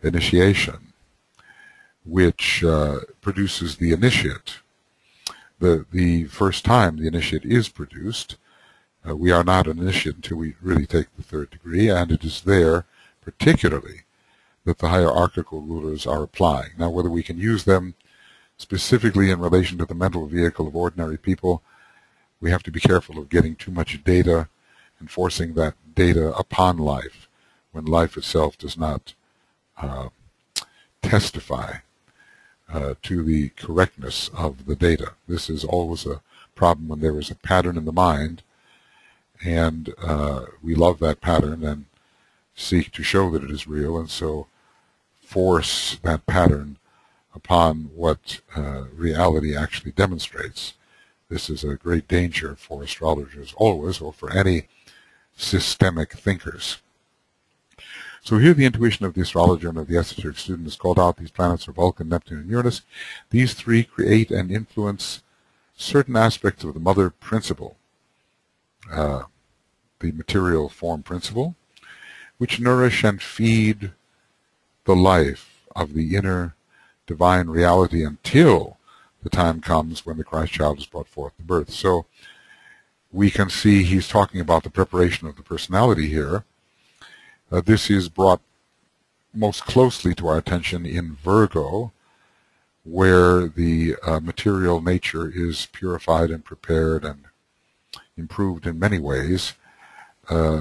S1: initiation, which produces the initiate. The first time the initiate is produced, we are not an initiate until we really take the third degree, and it is there, particularly, that the hierarchical rulers are applying. Now, whether we can use them specifically in relation to the mental vehicle of ordinary people, we have to be careful of getting too much data and forcing that data upon life when life itself does not testify to the correctness of the data. This is always a problem when there is a pattern in the mind, and we love that pattern and seek to show that it is real, and so force that pattern upon what reality actually demonstrates. This is a great danger for astrologers always, or for any systemic thinkers. So here the intuition of the astrologer and of the esoteric student is called out. These planets are Vulcan, Neptune, and Uranus. These three create and influence certain aspects of the mother principle, the material form principle, which nourish and feed the life of the inner divine reality until the time comes when the Christ child is brought forth to birth. So we can see he's talking about the preparation of the personality here. This is brought most closely to our attention in Virgo, where the material nature is purified and prepared and improved in many ways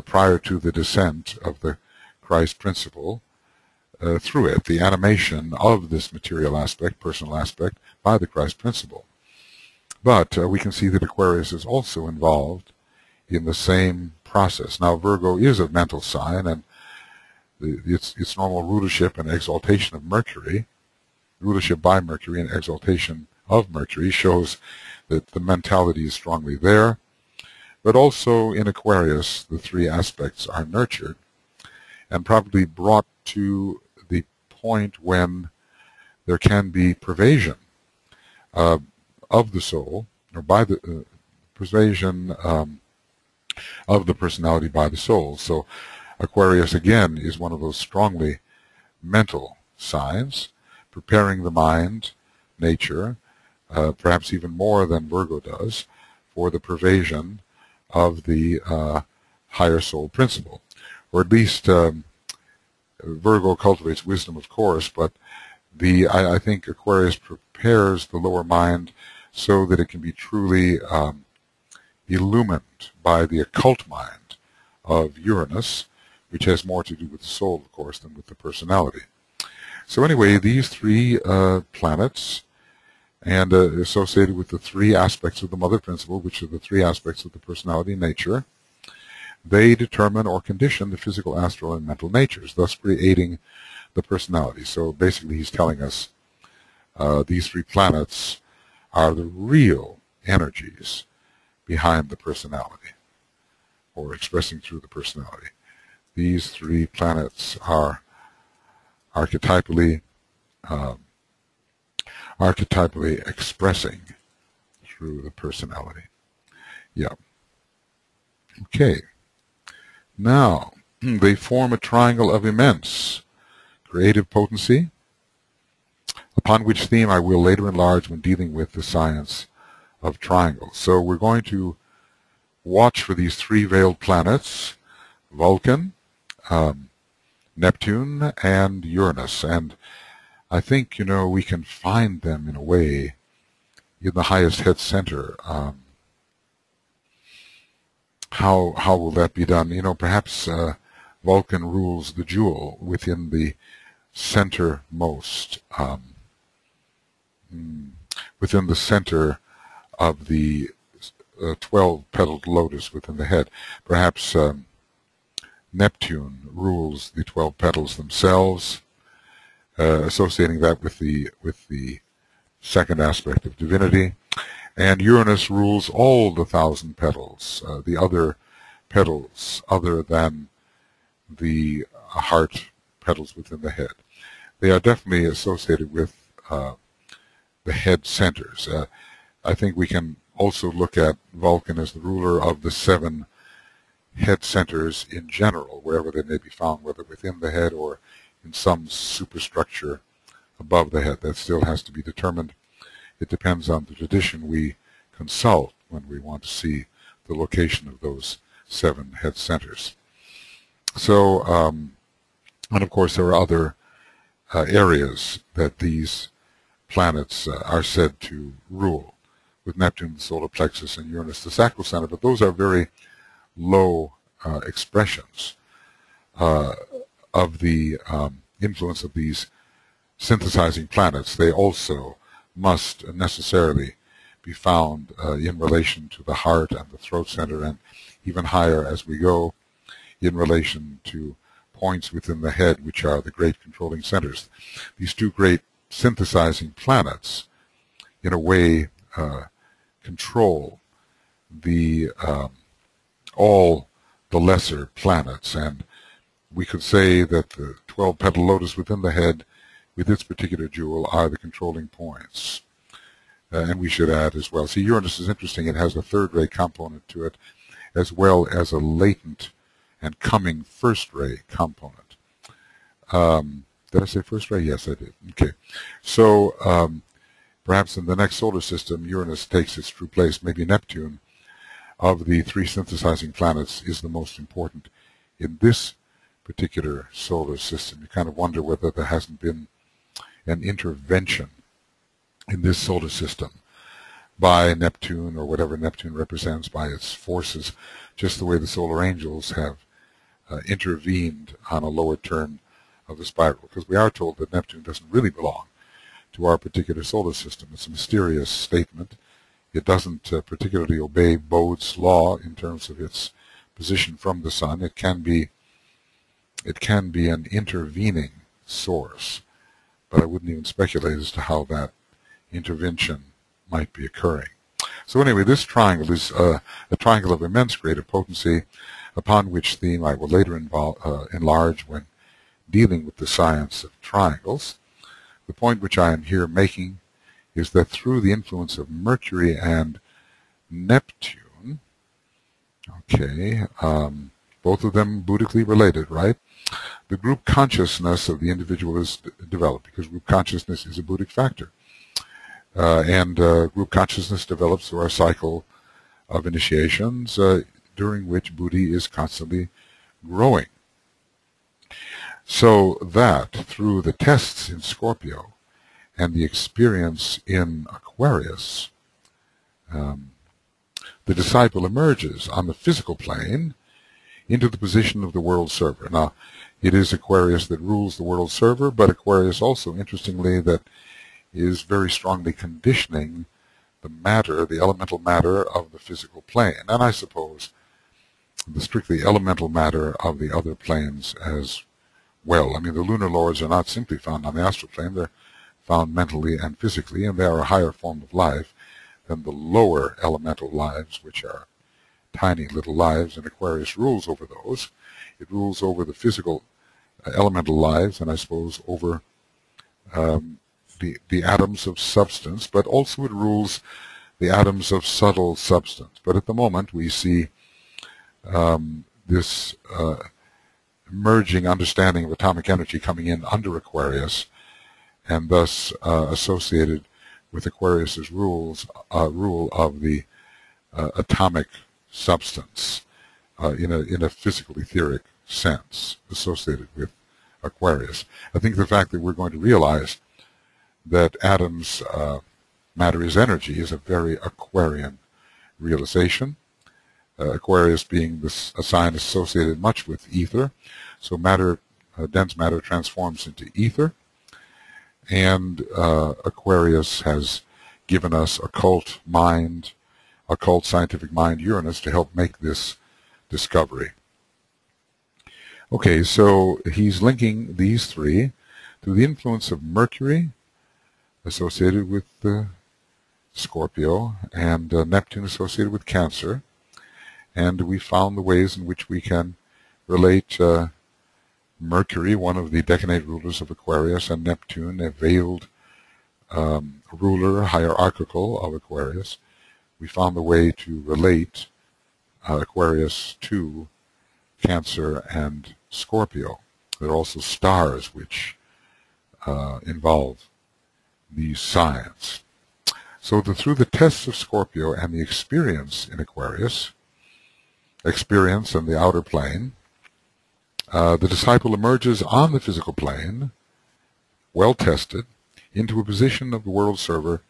S1: prior to the descent of the Christ principle through it, the animation of this material aspect, personal aspect, by the Christ principle. But we can see that Aquarius is also involved in the same process. Now, Virgo is a mental sign, and its normal rulership and exaltation of Mercury, rulership by Mercury and exaltation of Mercury, shows that the mentality is strongly there. But also in Aquarius, the three aspects are nurtured and probably brought to the point when there can be pervasion of the soul, or by the pervasion of the personality by the soul. So Aquarius, again, is one of those strongly mental signs, preparing the mind, nature, perhaps even more than Virgo does, for the pervasion of the higher soul principle. Or at least Virgo cultivates wisdom, of course, but I think Aquarius prepares the lower mind so that it can be truly illumined by the occult mind of Uranus, which has more to do with the soul, of course, than with the personality. So anyway, these three planets, and associated with the three aspects of the mother principle, which are the three aspects of the personality and nature, they determine or condition the physical, astral, and mental natures, thus creating the personality. So basically he's telling us these three planets are the real energies behind the personality, or expressing through the personality. These three planets are archetypally expressing through the personality. Yeah. Okay. Now, they form a triangle of immense creative potency, upon which theme I will later enlarge when dealing with the science of triangles. So we're going to watch for these three veiled planets, Vulcan, Neptune, and Uranus. And I think, we can find them in a way in the highest head center. How will that be done? Perhaps Vulcan rules the jewel within the centermost, within the center of the 12-petaled lotus within the head. Perhaps Neptune rules the 12 petals themselves, associating that with the second aspect of divinity. And Uranus rules all the 1,000 petals, the other petals other than the heart petals within the head. They are definitely associated with the head centers. I think we can also look at Vulcan as the ruler of the 7 head centers in general, wherever they may be found, whether within the head or in some superstructure above the head. That still has to be determined. It depends on the tradition we consult when we want to see the location of those 7 head centers. So, and of course there are other areas that these planets are said to rule, with Neptune the solar plexus and Uranus the sacral center, but those are very low expressions of the influence of these synthesizing planets. They also must necessarily be found in relation to the heart and the throat center, and even higher as we go in relation to points within the head, which are the great controlling centers. These two great synthesizing planets, in a way, control the all the lesser planets, and we could say that the 12-petal lotus within the head, with its particular jewel, are the controlling points. And we should add as well. See, Uranus is interesting. It has a third-ray component to it, as well as a latent and coming first-ray component. Did I say first ray? Yes, I did. Okay. So Perhaps in the next solar system, Uranus takes its true place. Maybe Neptune, of the three synthesizing planets, is the most important in this particular solar system. You kind of wonder whether there hasn't been an intervention in this solar system by Neptune, or whatever Neptune represents, by its forces, just the way the solar angels have intervened on a lower turn of the spiral. Because we are told that Neptune doesn't really belong to our particular solar system. It's a mysterious statement. It doesn't particularly obey Bode's law in terms of its position from the sun. It can be an intervening source, but I wouldn't even speculate as to how that intervention might be occurring. So anyway, this triangle is a triangle of immense creative potency, upon which theme I will later enlarge when dealing with the science of triangles. The point which I am here making is that through the influence of Mercury and Neptune, both of them Buddhically related, right? The group consciousness of the individual is developed, because group consciousness is a Buddhic factor. Group consciousness develops through our cycle of initiations, during which Buddhi is constantly growing. So that through the tests in Scorpio and the experience in Aquarius, the disciple emerges on the physical plane into the position of the world server. Now, it is Aquarius that rules the world server, but Aquarius also, interestingly, that is very strongly conditioning the matter, the elemental matter of the physical plane, and I suppose the strictly elemental matter of the other planes as well. I mean, the lunar lords are not simply found on the astral plane, they're found mentally and physically, and they are a higher form of life than the lower elemental lives, which are tiny little lives, and Aquarius rules over those. It rules over the physical elemental lives, and I suppose over the atoms of substance, but also it rules the atoms of subtle substance. But at the moment we see this emerging understanding of atomic energy coming in under Aquarius, and thus associated with Aquarius's rule of the atomic substance in a physical etheric sense associated with Aquarius. I think the fact that we're going to realize that atoms, matter is energy, is a very Aquarian realization. Aquarius being a sign associated much with ether, so matter, dense matter, transforms into ether, and Aquarius has given us occult mind, occult scientific mind Uranus to help make this discovery. Okay, so he's linking these three through the influence of Mercury, associated with Scorpio, and Neptune associated with Cancer, and we found the ways in which we can relate Mercury, one of the decanate rulers of Aquarius, and Neptune, a veiled ruler, hierarchical of Aquarius. We found the way to relate Aquarius to Cancer and Scorpio. There are also stars which involve these signs. So through the tests of Scorpio and the experience in Aquarius, experience in the outer plane, the disciple emerges on the physical plane, well tested, into a position of the world server,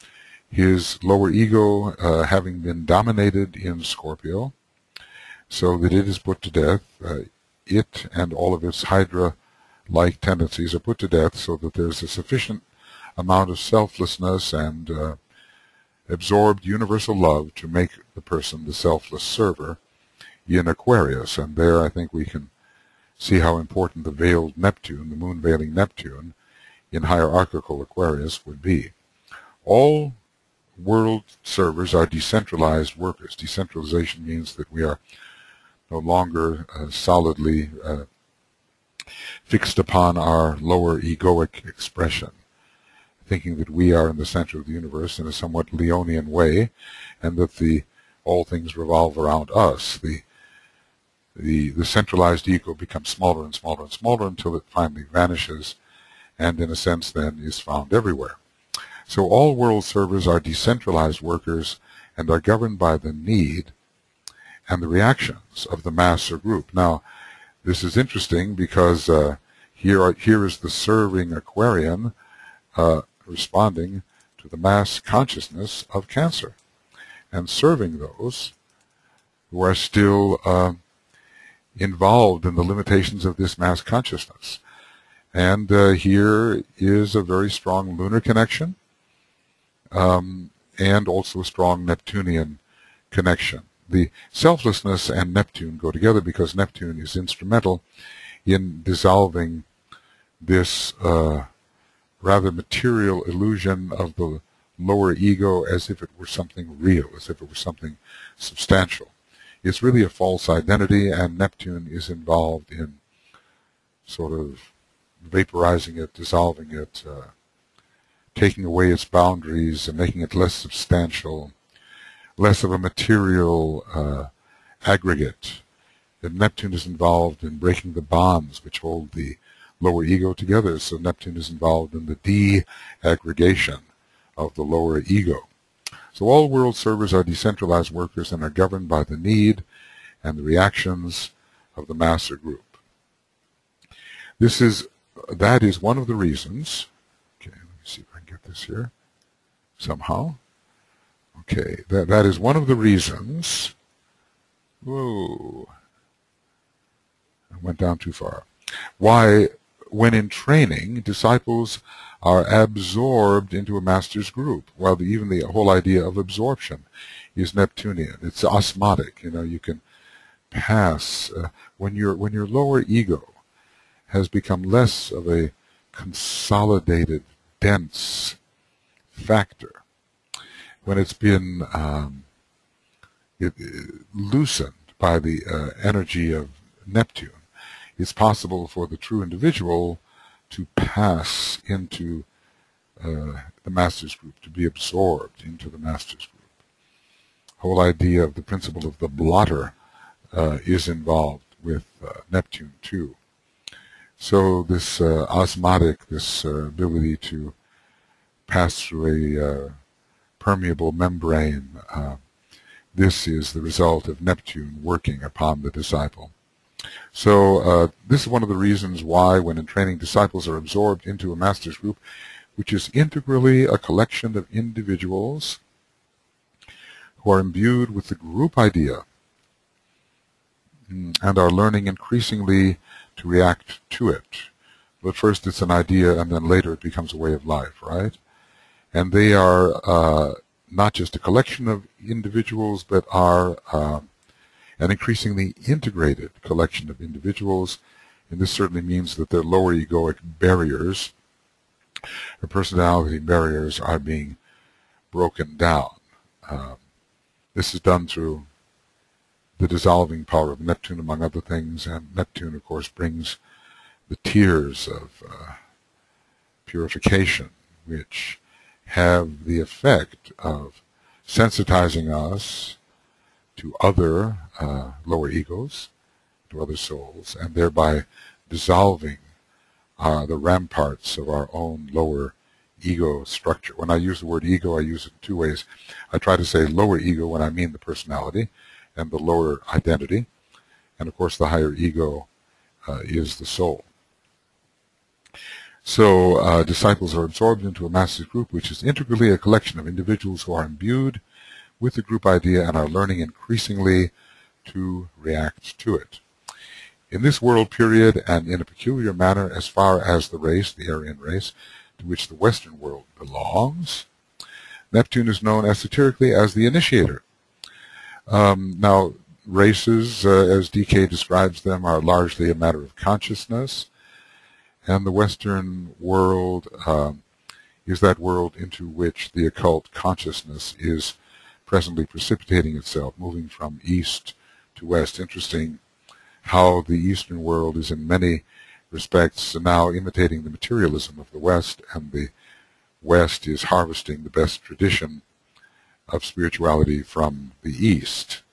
S1: his lower ego having been dominated in Scorpio, so that it is put to death. It and all of its Hydra-like tendencies are put to death, so that there's a sufficient amount of selflessness and absorbed universal love to make the person the selfless server in Aquarius. And there I think we can see how important the veiled Neptune, the moon-veiling Neptune, in hierarchical Aquarius would be. All world servers are decentralized workers. Decentralization means that we are no longer solidly fixed upon our lower egoic expression, thinking that we are in the center of the universe in a somewhat Leonian way, and that all things revolve around us. The centralized ego becomes smaller and smaller and smaller until it finally vanishes, and in a sense then is found everywhere. So all world servers are decentralized workers and are governed by the need and the reactions of the mass or group. Now, this is interesting because here is the serving Aquarian responding to the mass consciousness of Cancer and serving those who are still involved in the limitations of this mass consciousness. And here is a very strong lunar connection and also a strong Neptunian connection. The selflessness and Neptune go together because Neptune is instrumental in dissolving this rather material illusion of the lower ego as if it were something real, as if it were something substantial. It's really a false identity, and Neptune is involved in sort of vaporizing it, dissolving it, taking away its boundaries and making it less substantial, less of a material aggregate. And Neptune is involved in breaking the bonds which hold the lower ego together, so Neptune is involved in the de-aggregation of the lower ego. So all world servers are decentralized workers and are governed by the need and the reactions of the master group. That is one of the reasons. Okay, let me see if I can get this here somehow. Okay, that is one of the reasons. Whoa, I went down too far. Why, when in training, disciples are absorbed into a master's group. Well, even the whole idea of absorption is Neptunian. It's osmotic. You know, you can pass when your lower ego has become less of a consolidated, dense factor. When it's been loosened by the energy of Neptune, it's possible for the true individual to pass into the master's group, to be absorbed into the master's group. The whole idea of the principle of the blotter is involved with Neptune too. So this osmotic, this ability to pass through a permeable membrane, this is the result of Neptune working upon the disciple. So this is one of the reasons why, when in training, disciples are absorbed into a master's group, which is integrally a collection of individuals who are imbued with the group idea and are learning increasingly to react to it. But first it's an idea, and then later it becomes a way of life, right? And they are not just a collection of individuals, but are an increasingly integrated collection of individuals, and this certainly means that their lower egoic barriers, or personality barriers, are being broken down. This is done through the dissolving power of Neptune, among other things, and Neptune, of course, brings the tears of purification, which have the effect of sensitizing us to other lower egos, to other souls, and thereby dissolving the ramparts of our own lower ego structure. When I use the word ego, I use it in two ways. I try to say lower ego when I mean the personality and the lower identity, and of course the higher ego is the soul. So disciples are absorbed into a master's group, which is integrally a collection of individuals who are imbued with the group idea and are learning increasingly to react to it. In this world period, and in a peculiar manner as far as the race, the Aryan race, to which the Western world belongs, Neptune is known esoterically as the initiator. Now, races, as DK describes them, are largely a matter of consciousness, and the Western world is that world into which the occult consciousness is presently precipitating itself, moving from east to west. Interesting how the Eastern world is in many respects now imitating the materialism of the West, and the West is harvesting the best tradition of spirituality from the East.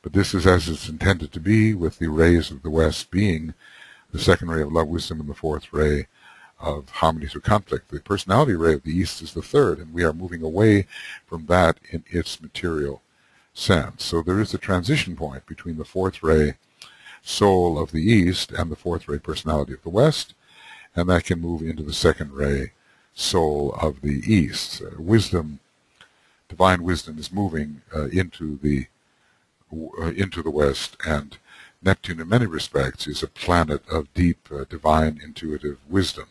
S1: But this is as it's intended to be, with the rays of the West being the second ray of love, wisdom, and the fourth ray of harmony through conflict. The personality ray of the East is the third, and we are moving away from that in its material sense. So there is a transition point between the fourth ray soul of the East and the fourth ray personality of the West, and that can move into the second ray soul of the East. Divine wisdom is moving into the West, and Neptune in many respects is a planet of deep divine intuitive wisdom,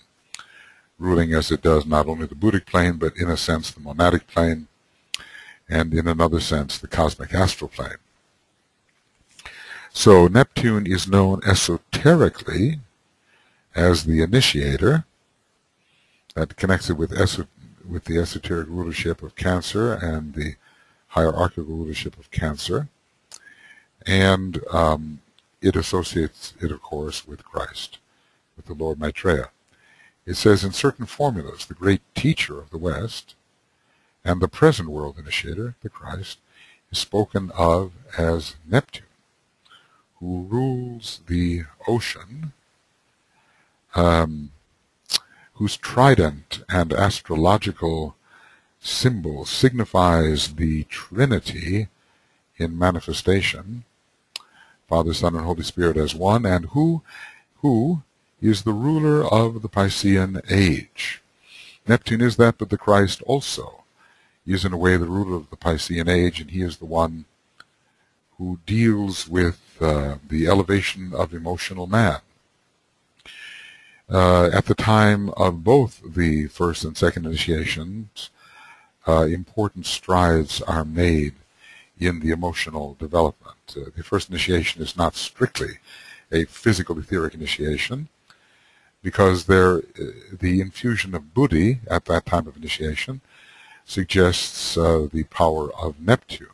S1: ruling as it does not only the Buddhic plane, but in a sense the monadic plane, and in another sense the cosmic astral plane. So Neptune is known esoterically as the initiator. That connects it with the esoteric rulership of Cancer and the hierarchical rulership of Cancer. And it associates it, of course, with Christ, with the Lord Maitreya. It says in certain formulas, the great teacher of the West and the present world initiator, the Christ, is spoken of as Neptune, who rules the ocean, whose trident and astrological symbol signifies the Trinity in manifestation, Father, Son, and Holy Spirit as one, and who is the ruler of the Piscean age. Neptune is that, but the Christ also is in a way the ruler of the Piscean age, and he is the one who deals with the elevation of emotional man. At the time of both the first and second initiations, important strides are made in the emotional development. The first initiation is not strictly a physical etheric initiation, because the infusion of buddhi at that time of initiation suggests the power of Neptune,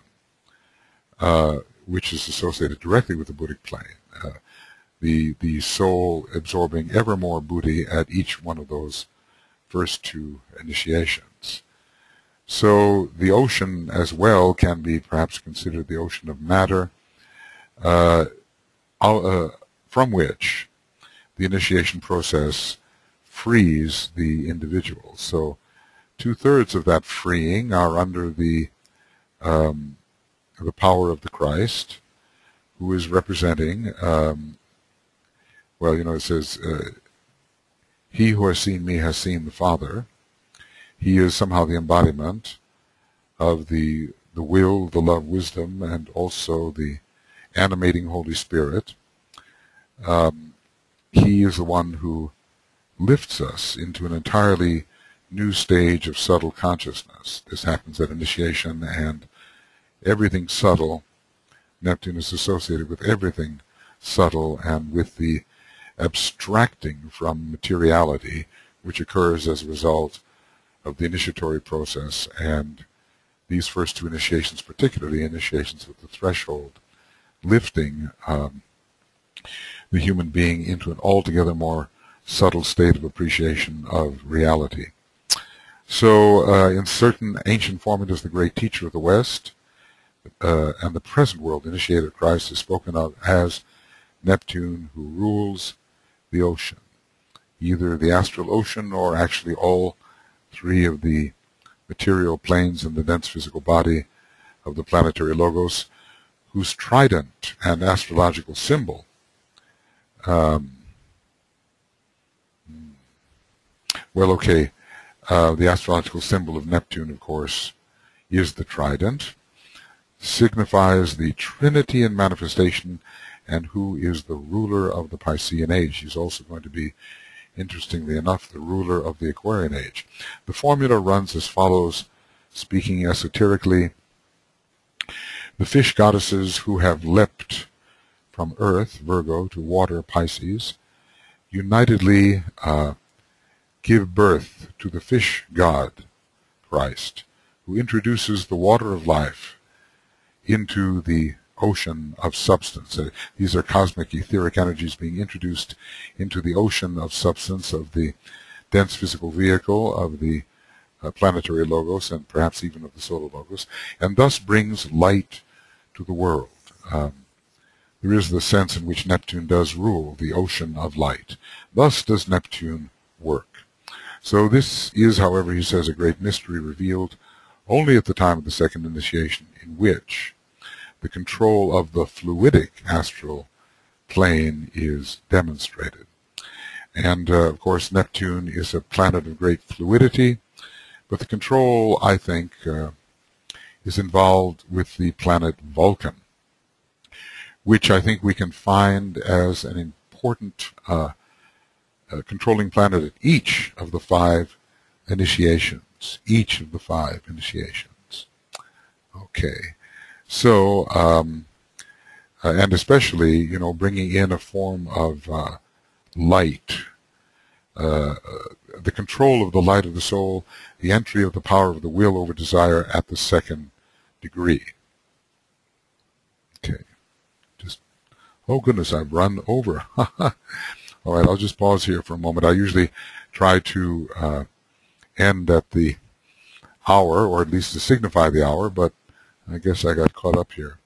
S1: which is associated directly with the Buddhic plane. The soul absorbing ever more buddhi at each one of those first two initiations. So the ocean as well can be perhaps considered the ocean of matter, from which the initiation process frees the individual. So 2/3 of that freeing are under the power of the Christ, who is representing, it says, he who has seen me has seen the Father. He is somehow the embodiment of the will, the love, wisdom, and also the animating Holy Spirit. He is the one who lifts us into an entirely new stage of subtle consciousness. This happens at initiation, and everything subtle, Neptune is associated with everything subtle and with the abstracting from materiality, which occurs as a result of the initiatory process, and these first two initiations, particularly initiations with the threshold, lifting the human being into an altogether more subtle state of appreciation of reality. So in certain ancient formulas, the great teacher of the West and the present world initiator Christ is spoken of as Neptune, who rules the ocean, either the astral ocean or actually all three of the material planes in the dense physical body of the planetary logos, whose trident and astrological symbol the astrological symbol of Neptune, of course, is the trident, signifies the Trinity in manifestation, and who is the ruler of the Piscean age. He's also going to be, interestingly enough, the ruler of the Aquarian age. The formula runs as follows, speaking esoterically: the fish goddesses who have leapt from earth, Virgo, to water, Pisces, unitedly give birth to the fish god, Christ, who introduces the water of life into the ocean of substance. These are cosmic etheric energies being introduced into the ocean of substance of the dense physical vehicle of the planetary logos, and perhaps even of the solar logos, and thus brings light to the world. There is the sense in which Neptune does rule the ocean of light. Thus does Neptune work. So this is, however, he says, a great mystery revealed only at the time of the second initiation, in which the control of the fluidic astral plane is demonstrated. And, of course, Neptune is a planet of great fluidity, but the control, I think, is involved with the planet Vulcan, which I think we can find as an important controlling planet at each of the 5 initiations. Each of the 5 initiations. Okay. So, and especially, you know, bringing in a form of light, the control of the light of the soul, the entry of the power of the will over desire at the 2nd degree. Okay. Just, oh goodness, I've run over. All right, I'll just pause here for a moment. I usually try to end at the hour, or at least to signify the hour, but I guess I got caught up here.